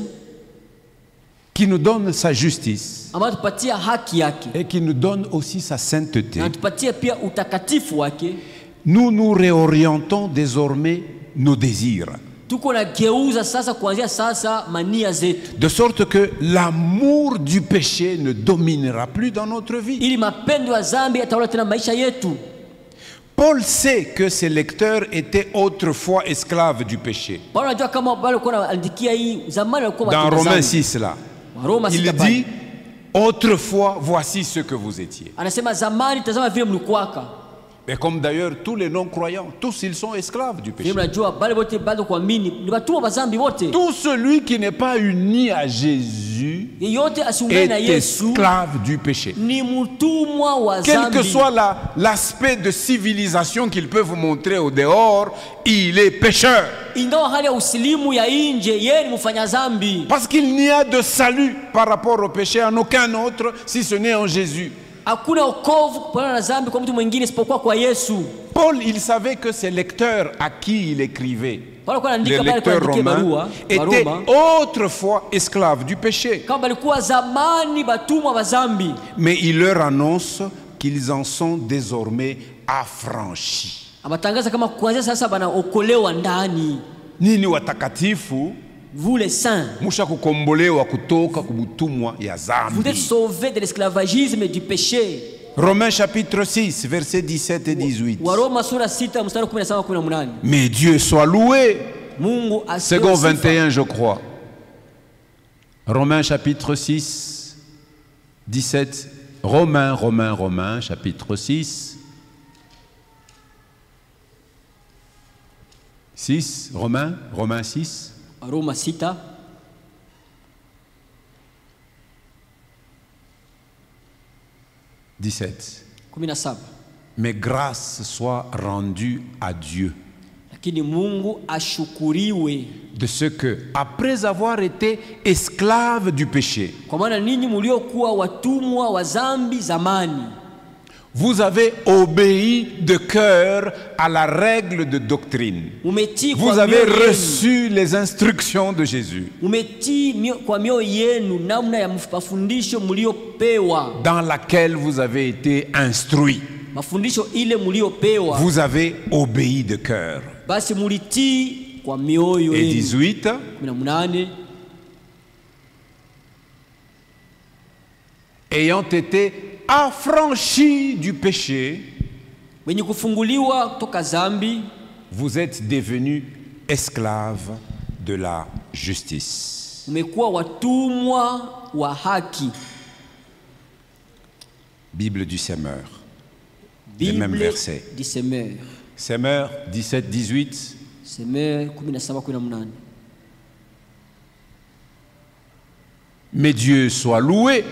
qui nous donne sa justice ambaye tupatia haki yake et qui nous donne aussi sa sainteté, na tupatie pia utakatifu wake, nous nous réorientons désormais nos désirs. tuko na geuza sasa, kuanzia sasa mania zetu, De sorte que l'amour du péché ne dominera plus dans notre vie. ili mapendo ya zambi yatawala tena maisha yetu. Paul sait que ses lecteurs étaient autrefois esclaves du péché. Paulo anajua kama wale walikuwa wanaandikia hii zamani walikuwa Dans watenda Romains zambi. 6, là, Roma il sita pale. dit, autrefois, voici ce que vous étiez. Anasema zamani, tazama vile mlikuwaka. Mais comme d'ailleurs tous les non-croyants, tous ils sont esclaves du péché. Vile mnajua bale wote bado kuamini ni watumwa wa zambi wote. Tout celui qui n'est pas uni à Jésus Yeyote asiungane na est Yesu esclave du péché. ni mtumwa wa Quel que zambi. soit l'aspect de civilisation qu'il peut vous montrer au dehors, il est pécheur. Ingawa hali ya usilimu ya nje, yeye ni mfanya zambi. Parce qu'il n'y a de salut par rapport au péché en aucun autre si ce n'est en Jésus. Hakuna wokovu kupambana na dhambi kwa mtu mwingine isipokuwa kwa Yesu. Paul, il savait que ses lecteurs à qui il écrivait, Paulo alikuwa les anaandika lecteurs barua romains, étaient Waroma autrefois esclaves du péché. kama balikuwa zamani batumwa wa dhambi. Mais il leur annonce qu'ils en sont désormais affranchis. Amatangaza kama kuanzia sasa banaokolewa ndani. Nini watakatifu, Vous les saints, musha kukombolewa kutoka kubutumwa ya vous êtes zambi. sauvés de l'esclavagisme et du péché. Romains chapitre 6, versets 17 et 18. Waroma sura 6 mstari 17-18. Mais Dieu soit loué. Mungu Second asifiwe. 21, je crois. Romains chapitre 6, 17. Romains, chapitre 6. 6, Romains 6. Waroma 6 17. 17. Mais grâce soit rendue à Dieu Lakini Mungu ashukuriwe de ce que, après avoir été esclaves du péché, kwa maana ninyi mliokuwa watumwa wa dhambi zamani, vous avez obéi de cœur à la règle de doctrine. umetii Vous kwa avez mioyo yenu, reçu les instructions de Jésus, umetii kwa mioyo yenu namna ya mafundisho mliopewa, dans laquelle vous avez été instruits. mafundisho ile mliopewa, Vous avez obéi de cœur. basi mlitii kwa mioyo Et yenu. 18, 18. ayant été affranchis du péché, Wenye kufunguliwa kutoka dhambi, vous êtes devenus esclaves de la justice. umekuwa watumwa wa haki. Bible du Semeur. Les mêmes Bible versets. du Semeur. Semeur 17, 18. Semeur 17-18. Mais Dieu soit loué.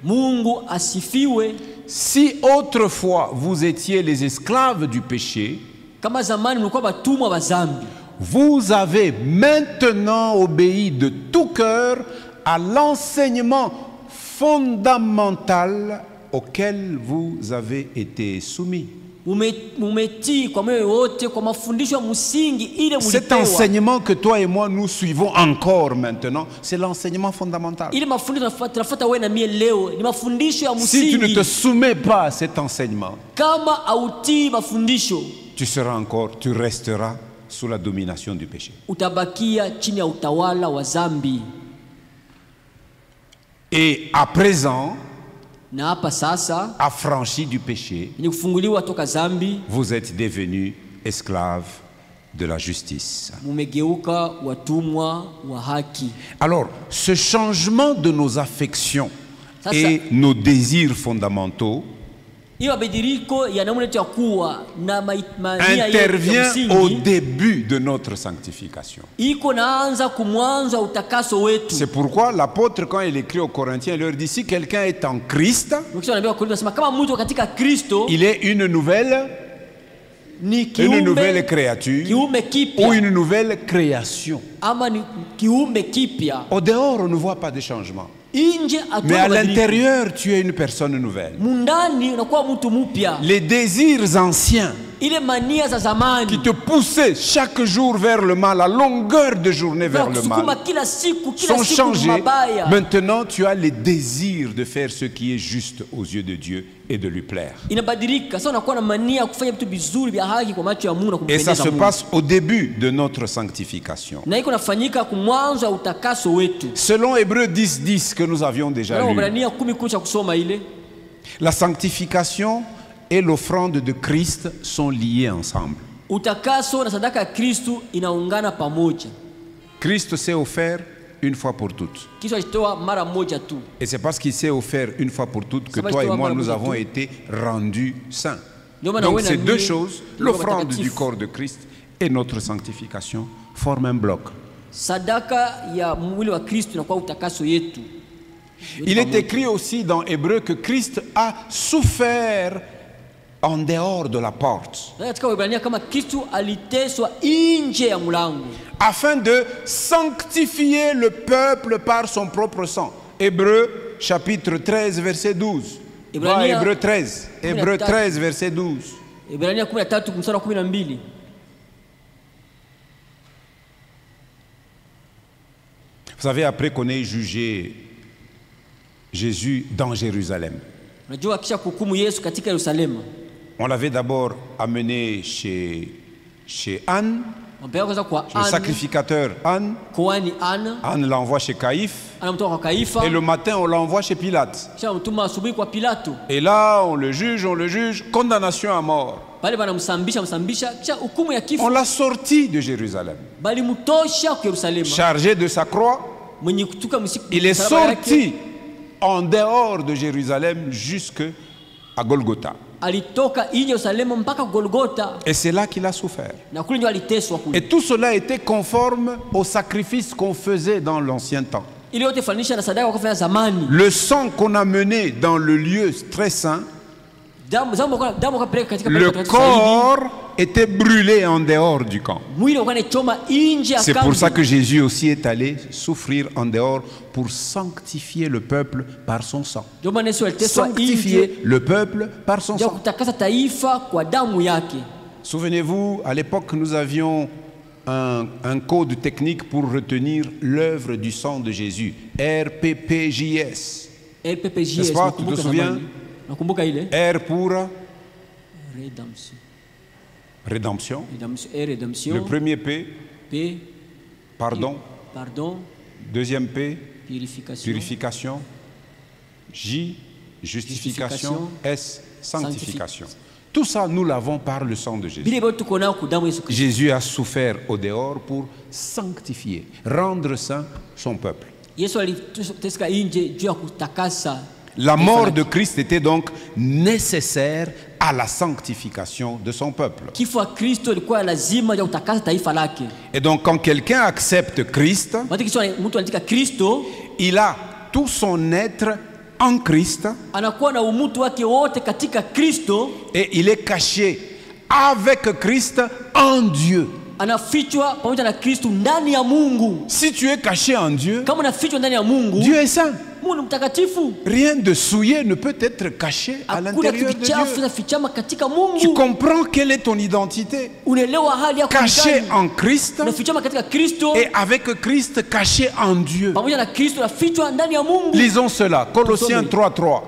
Mungu asifiwe. Si autrefois vous étiez les esclaves du péché, Kama zamani mlikuwa batumwa wa dhambi, vous avez maintenant obéi de tout cœur à l'enseignement fondamental auquel vous avez été soumis. umetii kwa moyo wote kwa mafundisho ya msingi ile Cet mlipewa. enseignement que toi et moi nous suivons encore maintenant, c'est l'enseignement fondamental. Ile mafundisho tunafuata wewe na mie leo ni mafundisho ya Si tu ne msingi. te soumets pas à cet enseignement, Kama autii mafundisho, tu resteras sous la domination du péché. utabakia chini ya utawala wa dhambi. Et à présent, Na hapa sasa affranchis du péché, ni kufunguliwa toka dhambi, vous êtes devenus esclaves de la justice. mumegeuka watumwa wa haki. Alors, ce changement de nos affections Ça, ça- et nos désirs fondamentaux Hiyo mabadiliko ya namna yetu ya kuwa na nia yetu ya intervient au msingi début de notre sanctification. iko naanza kumwanzo wa utakaso wetu. C'est pourquoi l'apôtre, quand il écrit aux Corinthiens, il leur dit, si quelqu'un est en Christ, Ukisha nabii wa Korintho anasema kama mtu katika Kristo il est une nouvelle ni nouvelle créature kiume ou kipya une nouvelle création. ama ni kiume kipya. Au dehors, on ne voit pas de changement. Inje Mais à atuwa l'intérieur, tu es une personne nouvelle. mundani unakuwa mtu mpya. Les désirs anciens Ile mania za zamani qui te poussaient chaque jour vers le mal, à longueur de journée vers le kusukuma mal, kila siku sont changés. mabaya. Maintenant, tu as les désirs de faire ce qui est juste aux yeux de Dieu et de lui plaire. Inabadilika sasa, unakuwa na mania ya kufanya vitu vizuri vya haki kwa macho ya Mungu na Et ça kumpendeza se Mungu. passe au début de notre sanctification. Na iko nafanyika kumwanzo wa utakaso wetu. Selon Hébreux 10, que nous avions déjà lu, Waebrania 10 cha kusoma ile, la sanctification et l'offrande de Christ sont liées ensemble. utakaso na sadaka ya Kristo inaungana pamoja. Christ s'est offert une fois pour toutes. Kristo alitoa mara moja tu. Et c'est parce qu'il s'est offert une fois pour toutes que toi et moi, nous avons été rendus saints. Donc ces deux choses, l'offrande du corps de Christ et notre sanctification, forment un bloc. Sadaka ya mwili wa Kristo inakuwa utakaso yetu. Il est écrit aussi dans Hébreux que Christ a souffert en dehors de la porte, Katika Waebrania kama Kristo aliteswa nje ya mlango afin de sanctifier le peuple par son propre sang. Hébreux chapitre 13 verset 12. Va Hébreux 13. Hébreux 13, verset 12. Ibrania 13 mstari wa 12. Vous savez, après qu'on ait jugé Jésus dans Jérusalem, Unajua kisha kuhukumu Yesu katika Yerusalemu, on l'avait d'abord amené chez Anne, wampeleka kwanza kwa le sacrificateur Anne. Koani Anna, Anne l'envoie chez Caïphe. anamtoa kwa Kaifa, Et le matin, on l'envoie chez Pilate. kisha mtuma asubuhi kwa Pilato. Et là, on le juge, condamnation à mort. Pale msambisha kisha hukumu ya On kifo. l'a sorti de Jérusalem. Bali mtosha kwa Yerusalemu. Chargé de sa croix, Mwenye kutuka msiku. il est sorti en dehors de Jérusalem jusqu'à Golgotha. Alitoka nje Yerusalemu mpaka Golgotha. Et c'est là qu'il a souffert. Na kule ndio aliteswa kule. Et tout cela était conforme au sacrifice qu'on faisait dans l'ancien temps. Ile yote fanisha na sadaka wakafanya zamani. Le sang qu'on a mené dans le lieu très saint, Damu kapeleka katika le corps était brûlé en dehors du camp. mwili ukanachoma nje ya kambi. C'est pour ça que Jésus aussi est allé souffrir en dehors pour sanctifier le peuple par son sang. Ndio maana Yesu aliteswa Sanctifier nje le peuple par son ndio sang. kutakasa taifa kwa damu yake. Souvenez-vous, à l'époque, nous avions un code technique pour retenir l'œuvre du sang de Jésus. RPPJS. RPPJS. N'est-ce pas? Tu te souviens? Nakumbuka ile. R pour Redemption. rédemption. Rédemption. Le premier P, P. pardon. Pardon. Deuxième P, Purification. purification. J, justification. S, sanctification. Tout ça, nous l'avons par le sang de Jésus. Jésus a souffert au dehors pour sanctifier, rendre saint son peuple. La mort de Christ était donc nécessaire à la sanctification de son peuple. Et donc quand quelqu'un accepte Christ, il a tout son être en Christ et il est caché avec Christ en Dieu. Si tu es caché en Dieu, Dieu est saint. Rien de souillé ne peut être caché à l'intérieur de Dieu. Tu comprends quelle est ton identité? Caché en Christ et avec Christ caché en Dieu. Lisons cela. Colossiens 3:3.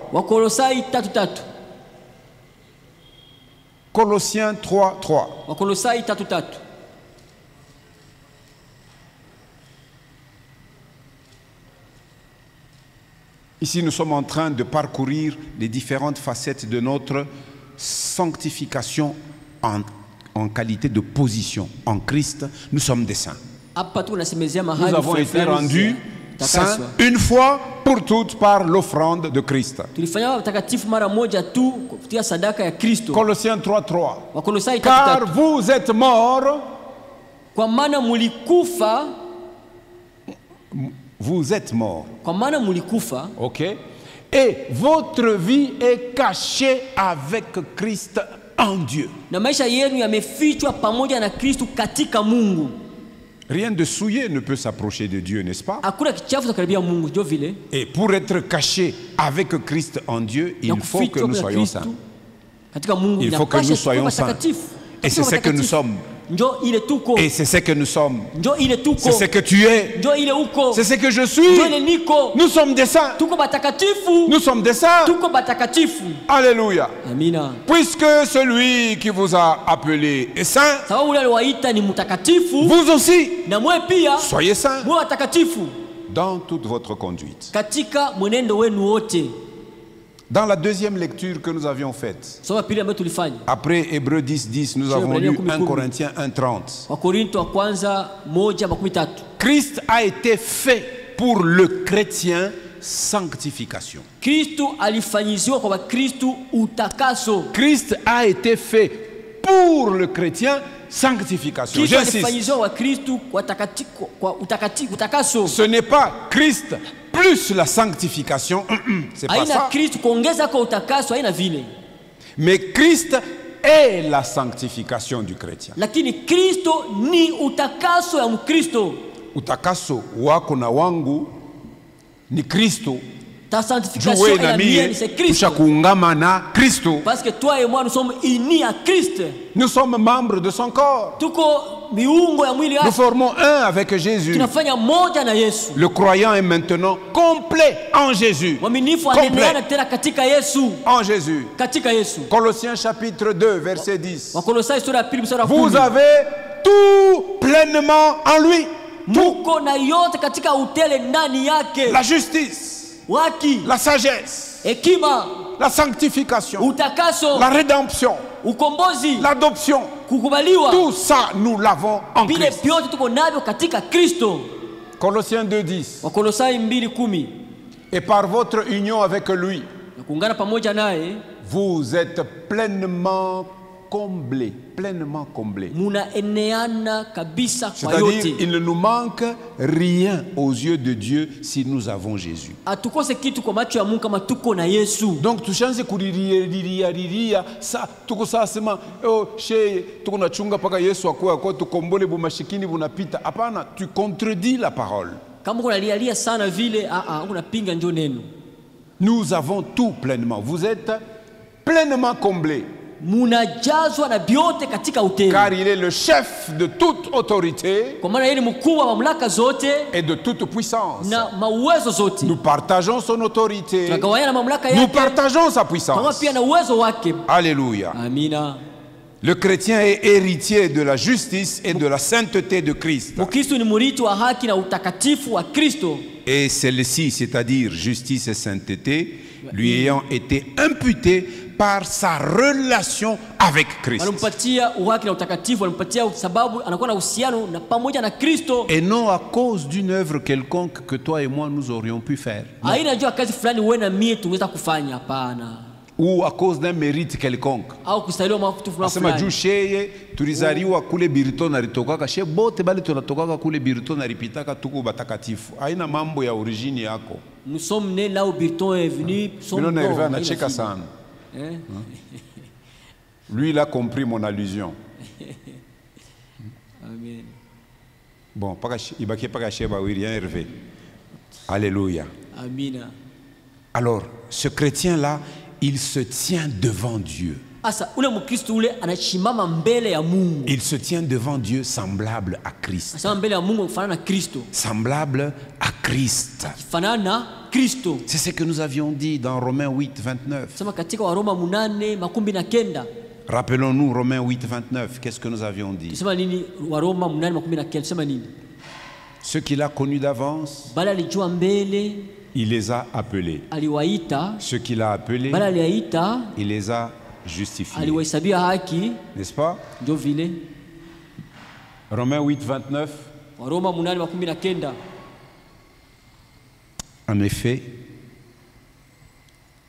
Colossiens 3:3. Ici, nous sommes en train de parcourir les différentes facettes de notre sanctification en qualité de position. En Christ, nous sommes des saints. Nous avons été rendus saints une fois pour toutes par l'offrande de Christ. Colossiens 3:3. Car vous êtes morts. Vous êtes morts. Ok. Et votre vie est cachée avec Christ en Dieu. Rien de souillé ne peut s'approcher de Dieu, n'est-ce pas? Et pour être caché avec Christ en Dieu, il faut que nous soyons saints. Il faut que nous soyons saints. Et c'est ce que nous sommes. Et c'est ce que nous sommes. C'est ce que tu es. C'est ce que je suis. Nous sommes des saints. Nous sommes des saints. Alléluia. Puisque celui qui vous a appelé est saint, vous aussi, soyez saints dans toute votre conduite. Dans la deuxième lecture que nous avions faite, après Hébreux 10:10, nous avons lu 1 Corinthiens 1:30. Christ a été fait pour le chrétien sanctification. Christ a été fait pour le chrétien sanctification. J'insiste. Ce n'est pas Christ plus la sanctification, c'est pas ça. Mais Christ est la sanctification du chrétien. Utakaso wako na wangu ni Kristo. Ta sanctification Jouer est la nami, mienne, c'est Christ. tushakungama na Kristo. Parce que toi et moi, nous sommes unis à Christ. Nous sommes membres de son corps. Tuko miungo ya mwili Nous wake. formons un avec Jésus. Tunafanya moja na Yesu. Le croyant est maintenant complet en Jésus. Mwaminifu Complet anaendelea tena katika Yesu. en Jésus. Katika Yesu. Colossiens chapitre 2, verset 10. Wakolosai sura ya pili mstari wa Vous 10. avez tout pleinement en lui. Tout. Muko na yote katika utele ndani yake. La justice, Waki, la sagesse, hekima, la sanctification, utakaso, la rédemption, ukombozi, l'adoption. kukubaliwa. Tout ça, nous l'avons en Vile Christ. vyote tuko navyo katika Kristo. Colossiens 2:10. Wakolosai 2:10. Et par votre union avec lui, Na kuungana pamoja naye vous êtes pleinement comblés. Pleinement comblés. munaeneana kabisa kwa C'est-à-dire, yote. il ne nous manque rien aux yeux de Dieu si nous avons Jésus. Hatukose kitu kwa macho ya Mungu kama tuko na Yesu. Donc tushanze kuriria sa tuko sasa sema oh she tuko nachunga paka Yesu akwa tukombole bumashikini bunapita. Hapana, tu contredis la parole. Kama unalialia sana vile unapinga ndio neno. Nous avons tout pleinement. Vous êtes pleinement comblés. Munajazwa na vyote katika utele. Car il est le chef de toute autorité Kwa maana yeye ni mkuu wa mamlaka zote et de toute puissance. na mauwezo zote. Nous partageons son autorité. Tunagawanya na mamlaka Nous yake. partageons sa Kama puissance. pia na uwezo wake. Alléluia. Amina. Le chrétien est héritier de la justice et de la sainteté de Christ. Mkristo ni mrithi wa haki na utakatifu wa Kristo. Et celle-ci, c'est-à-dire justice et sainteté, lui ayant été imputée par sa relation avec Christ. Wanampatia uhaki na utakatifu, wanampatia sababu anakuwa na uhusiano na pamoja na Kristo. Et non à cause d'une œuvre quelconque que toi et moi nous aurions pu faire. Haina jua kazi fulani wewe na mimi tungeweza kufanya, hapana. Ou à cause d'un mérite quelconque. Au kustahiliwa mafuta Asema juu fulani. sheye tulizaliwa kule Birito na ritokaka she bote bali tunatokaka kule Birito na ripitaka tuko batakatifu. Haina mambo ya origine yako. Nous sommes nés là où Birton est venu. Mino nerve anacheka sana. Lui il a compris mon allusion. Amen. Bon, ibaki paka sheba wiri Hervé. Alléluia. Amina. Alors, ce crettien-là, il se tient devant Dieu. Asa ule mkristo ule anashimama mbele ya Mungu. Il se tient devant Dieu semblable à Christ. Anashimama mbele ya Mungu kufanana na Kristo. Semblable à Christ. Kufanana na Kristo. C'est ce que nous avions dit dans Romains 8, 29. Sema katika Waroma 8:19. Rappelons-nous Romains 8, 29. Qu'est-ce que nous avions dit? Tusema nini Waroma 8:19? Tusema nini? Ceux qu'il a connus d'avance, Bali alijua mbele, il les a appelés. aliwaita. Ceux qu'il a appelés, Bali aliwaita, il les a justifiés. aliwahesabia haki. N'est-ce pas? Ndio vile. Romains 8, 29. Waroma 8:19. En effet,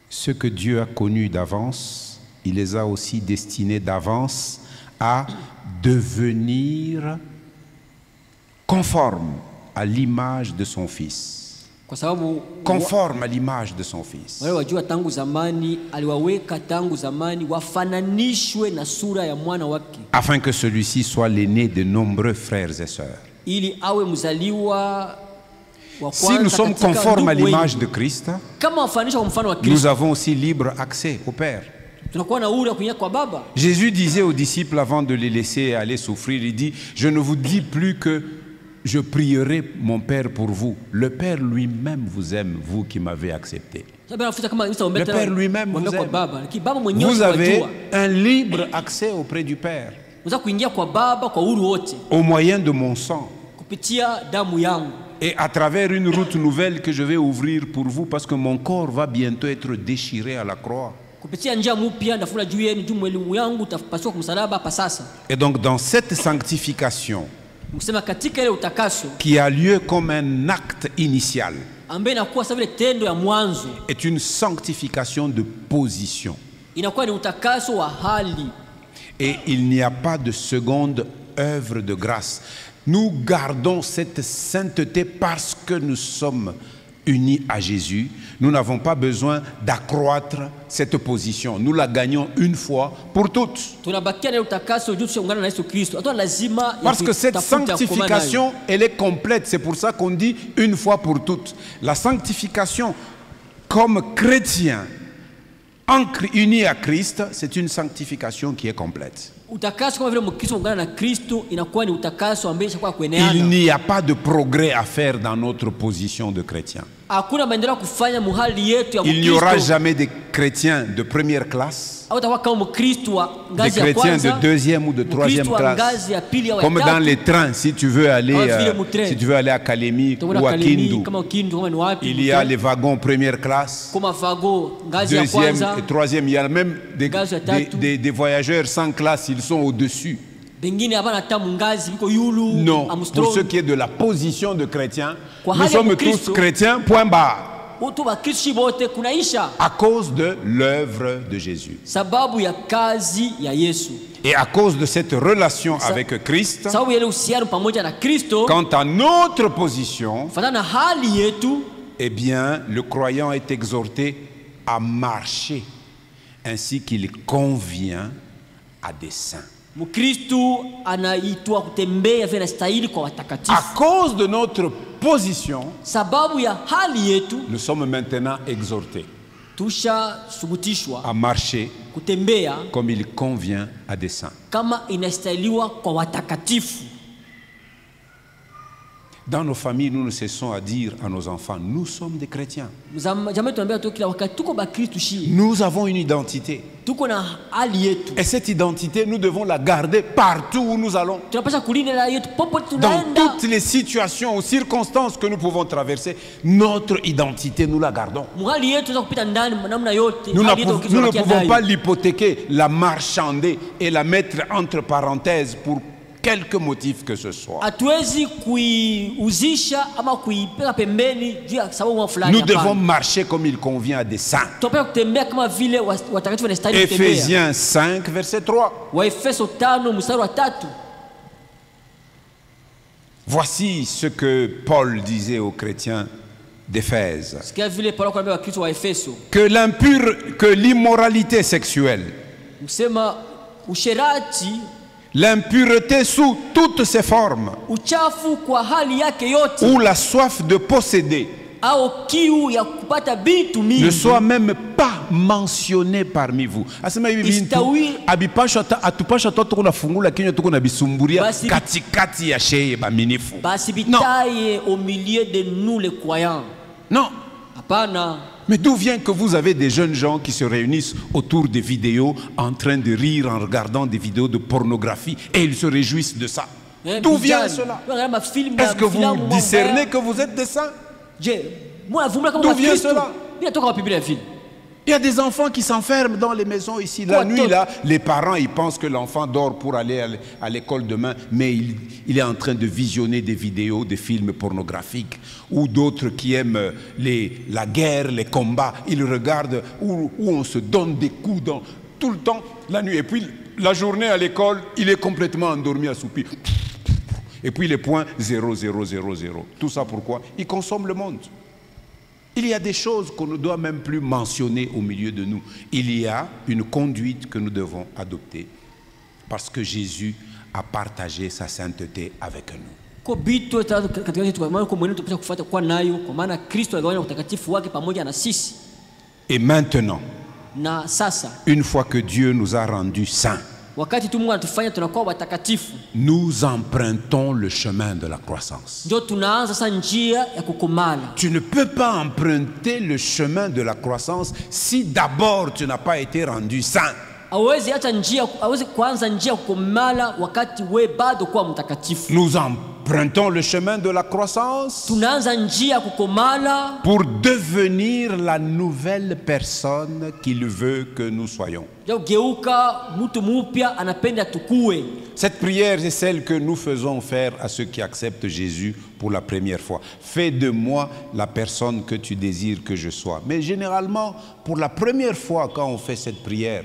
ceux que Dieu a connus d'avance, il les a aussi destinés d'avance à devenir conformes à l'image de son Fils. Kwa sababu Conformes à l'image de son Fils. wale wajua tangu zamani, aliwaweka tangu zamani wafananishwe na sura ya mwana wake, Afin que celui-ci soit l'aîné de nombreux frères et sœurs. ili awe mzaliwa wa Si nous kwanza sommes katika conformes à ndugu l'image wengi. de Christ, Kama wafananishwa kwa mfano wa nous Kristo, avons aussi libre accès au Père. tunakuwa na uhuru wa kuingia kwa Baba. Jésus disait aux disciples avant de les laisser aller souffrir, il dit, je ne vous dis plus que je prierai mon Père pour vous. Le Père lui-même vous aime, vous qui m'avez accepté. Le Père lui-même vous aime. Vous avez un libre accès auprès du Père au moyen de mon sang et à travers une route nouvelle que je vais ouvrir pour vous parce que mon corps va bientôt être déchiré à la croix. Et donc dans cette sanctification qui a lieu comme un acte initial est une sanctification de position. Et il n'y a pas de seconde œuvre de grâce. Nous gardons cette sainteté parce que nous sommes unis à Jésus. Nous n'avons pas besoin d'accroître cette position. Nous la gagnons une fois pour toutes. Parce que cette sanctification, elle est complète. C'est pour ça qu'on dit une fois pour toutes. La sanctification comme chrétien, uni à Christ, c'est une sanctification qui est complète. Utakaso kama vile Mkristo muungana na Kristo inakuwa ni utakaso ambao ishakuwa Il kueneana. n'y a pas de progrès à faire dans notre position de chrétien. Hakuna maendeleo kufanya muhali yetu ya Il n'y aura Mkristo. jamais de chrétiens de première classe, Au utakuwa kama Mkristo wa des ngazi ya chrétiens de kwanza. deuxième ou de troisième Mkristo wa classe. ngazi ya pili au ya Comme dans tatu. les trains, si tu veux aller, Si tu à Kalemi Utakwenda ou à Kalemi, Kindu, kama Kindu kama ni wapi. il y a les wagons première classe, Kama vago ngazi ya deuxième kwanza. et troisième. Il y a même Ngazi ya tatu. des voyageurs sans classe, ils sont au-dessus. Bengine hapana hata mungazi biko yulu. Non, Armstrong. pour ce qui est de la position de chrétien, Kwa nous hali ya sommes Mkristo, tous chrétiens, point barre, Utu wa Kristo bote kunaisha. à cause de l'œuvre de Jésus. Sababu ya kazi ya Yesu. Et à cause de cette relation avec Christ, Sababu ya ile uhusiano pamoja na Kristo. quant à notre position, Fatana na hali yetu. eh bien, le croyant est exhorté à marcher ainsi qu'il convient à des saints. Mkristo anaitwa kutembea vile inastahili kwa watakatifu. À cause de notre position, Sababu ya hali yetu nous sommes maintenant exhortés tusha subutishwa à marcher kutembea comme il convient à des saints. kama inastahiliwa kwa watakatifu. Dans nos familles, nous ne cessons à dire à nos enfants, nous sommes des chrétiens. Jamii tunaambia tu kila wakati tuko bakristo shi. Nous avons une identité. Tuko na hali yetu. Et cette identité, nous devons la garder partout où nous allons. Tunapaswa kulinda la yetu popote Dans tunaenda. toutes les situations ou circonstances que nous pouvons traverser, notre identité, nous la gardons. Muhali yetu za kupita ndani namna yote. Nous, Hali yetu nous ukizwa ne bakia pouvons nayo. pas l'hypothéquer, la marchander et la mettre entre parenthèses pour quelque motif que ce soit. Hatuwezi kuiuzisha ama kuipeka pembeni juu ya sababu fulani. Nous devons marcher comme il convient à des saints. Tunapaswa kutembea kama vile watakatifu wanastahili kutembea. Éphésiens 5, verset 3. Waefeso 5 mstari wa 3. Voici ce que Paul disait aux chrétiens d'Éphèse. Sikia vile Paulo anaambia Wakristo wa Efeso. Que l'immoralité sexuelle, Msema usherati, l'impureté sous toutes ses formes, uchafu kwa hali yake yote, ou la soif de posséder, au kiu ya kupata bitu mingi, ne soit même pas mentionné parmi vous. Asema hivi bintu abipasha atupasha toto kuna fungula kinywa tuko na bisumburia katikati ya sheye baminifu. Basi bitaye au milieu de nous les croyants. Non. Hapana. Mais d'où vient que vous avez des jeunes gens qui se réunissent autour des vidéos en train de rire en regardant des vidéos de pornographie et ils se réjouissent de ça? D'où vient cela? Est-ce que vous discernez que vous êtes des saints? D'où vient cela? Il y a des enfants qui s'enferment dans les maisons ici. La nuit, là, les parents, ils pensent que l'enfant dort pour aller à l'école demain, mais il est en train de visionner des vidéos, des films pornographiques, ou d'autres qui aiment la guerre, les combats. Ils regardent où on se donne des coups tout le temps, la nuit. Et puis, la journée à l'école, il est complètement endormi, assoupi. Et puis, les points 0, 0, 0, 0. Tout ça pourquoi? Ils consomment le monde. Il y a des choses qu'on ne doit même plus mentionner au milieu de nous. Il y a une conduite que nous devons adopter parce que Jésus a partagé sa sainteté avec nous. Et maintenant, une fois que Dieu nous a rendus saints, nous empruntons le chemin de la croissance. Tu ne peux pas emprunter le chemin de la croissance si d'abord tu n'as pas été rendu saint. Nous empruntons le chemin de la croissance pour devenir la nouvelle personne qu'il veut que nous soyons. Cette prière est celle que nous faisons faire à ceux qui acceptent Jésus pour la première fois. Fais de moi la personne que tu désires que je sois. Mais généralement, pour la première fois quand on fait cette prière,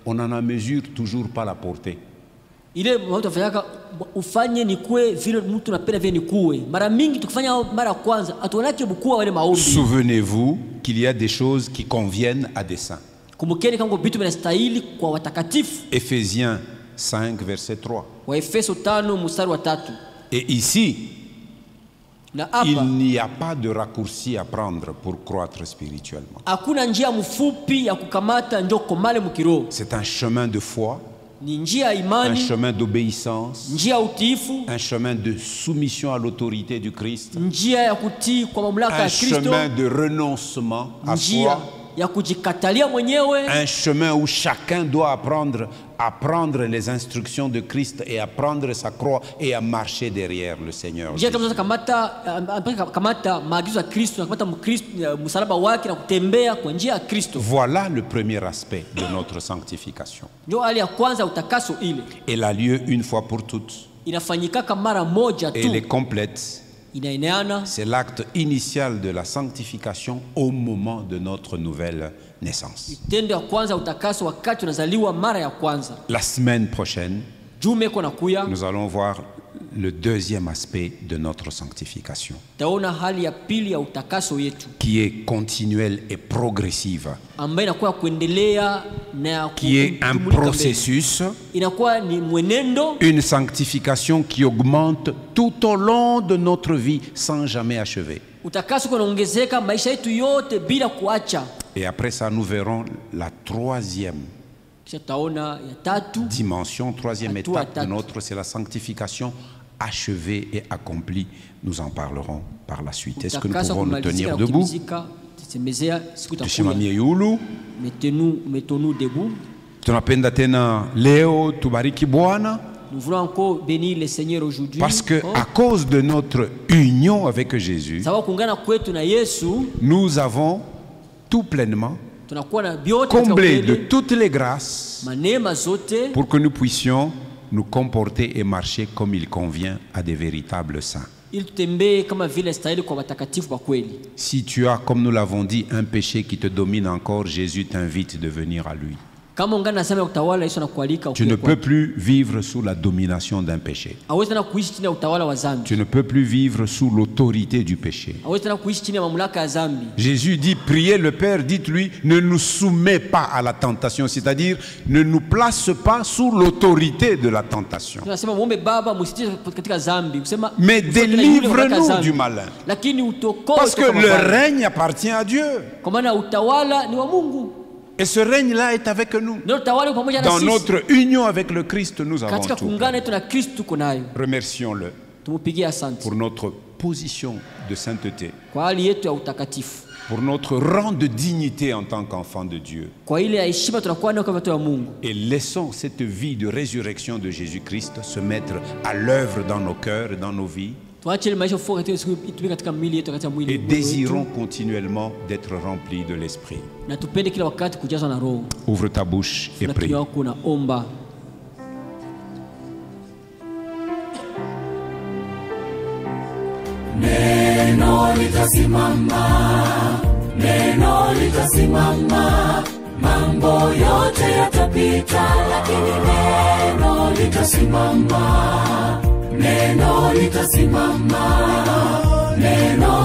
on n'en mesure toujours pas la portée. Souvenez-vous qu'il y a des choses qui conviennent à des saints. Éphésiens 5, verset 3. Et ici, Il n'y a pas de raccourci à prendre pour croître spirituellement. C'est un chemin de foi, un chemin d'obéissance, un chemin de soumission à l'autorité du Christ, un chemin de renoncement à soi, un chemin où chacun doit apprendre à prendre les instructions de Christ et à prendre sa croix et à marcher derrière le Seigneur. Voilà le premier aspect de notre sanctification. Elle a lieu une fois pour toutes. Et elle est complète. C'est l'acte initial de la sanctification au moment de notre nouvelle naissance. La semaine prochaine, nous allons voir le deuxième aspect de notre sanctification, qui est continuelle et progressive, qui est un processus, une sanctification qui augmente tout au long de notre vie sans jamais achever. Et après ça, nous verrons la troisième dimension, troisième étape de notre, c'est la sanctification achevée et accomplie. Nous en parlerons par la suite. Est-ce que nous pouvons nous tenir debout? Mettons-nous debout. Tunapenda tena leo tubariki Bwana. Nous voulons encore bénir le Seigneur aujourd'hui. Parce que à cause de notre union avec Jésus, nous avons tout pleinement comblé de toutes les grâces pour que nous puissions nous comporter et marcher comme il convient à des véritables saints. Si tu as, comme nous l'avons dit, un péché qui te domine encore, Jésus t'invite de venir à lui. Tu ne peux plus vivre sous la domination d'un péché. Tu ne peux plus vivre sous l'autorité du péché. Jésus dit, priez le Père, dites-lui, ne nous soumets pas à la tentation, c'est-à-dire ne nous place pas sous l'autorité de la tentation. Mais délivre-nous du malin. Parce que le règne appartient à Dieu. Et ce règne-là est avec nous. Dans notre union avec le Christ, nous avons tout. Remercions-le pour notre position de sainteté, pour notre rang de dignité en tant qu'enfant de Dieu. Et laissons cette vie de résurrection de Jésus-Christ se mettre à l'œuvre dans nos cœurs et dans nos vies. Et désirons continuellement d'être remplis de l'Esprit. Ouvre ta bouche et prie. Neno litasimama, mambo yote yatapita, lakini neno litasimama. Neno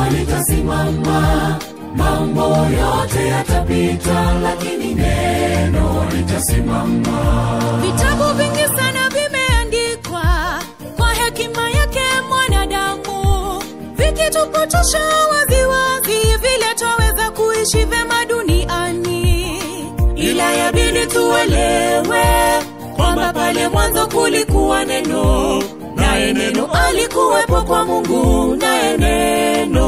litasimama, mambo yote yatapita, lakini neno litasimama. Vitabu vingi sana vimeandikwa kwa hekima yake mwanadamu, vikitupotosha waziwazi vile twaweza kuishi vema duniani. Ila yabidi tuelewe kwamba pale mwanzo kulikuwa neno, naye neno alikuwepo kwa Mungu, naye neno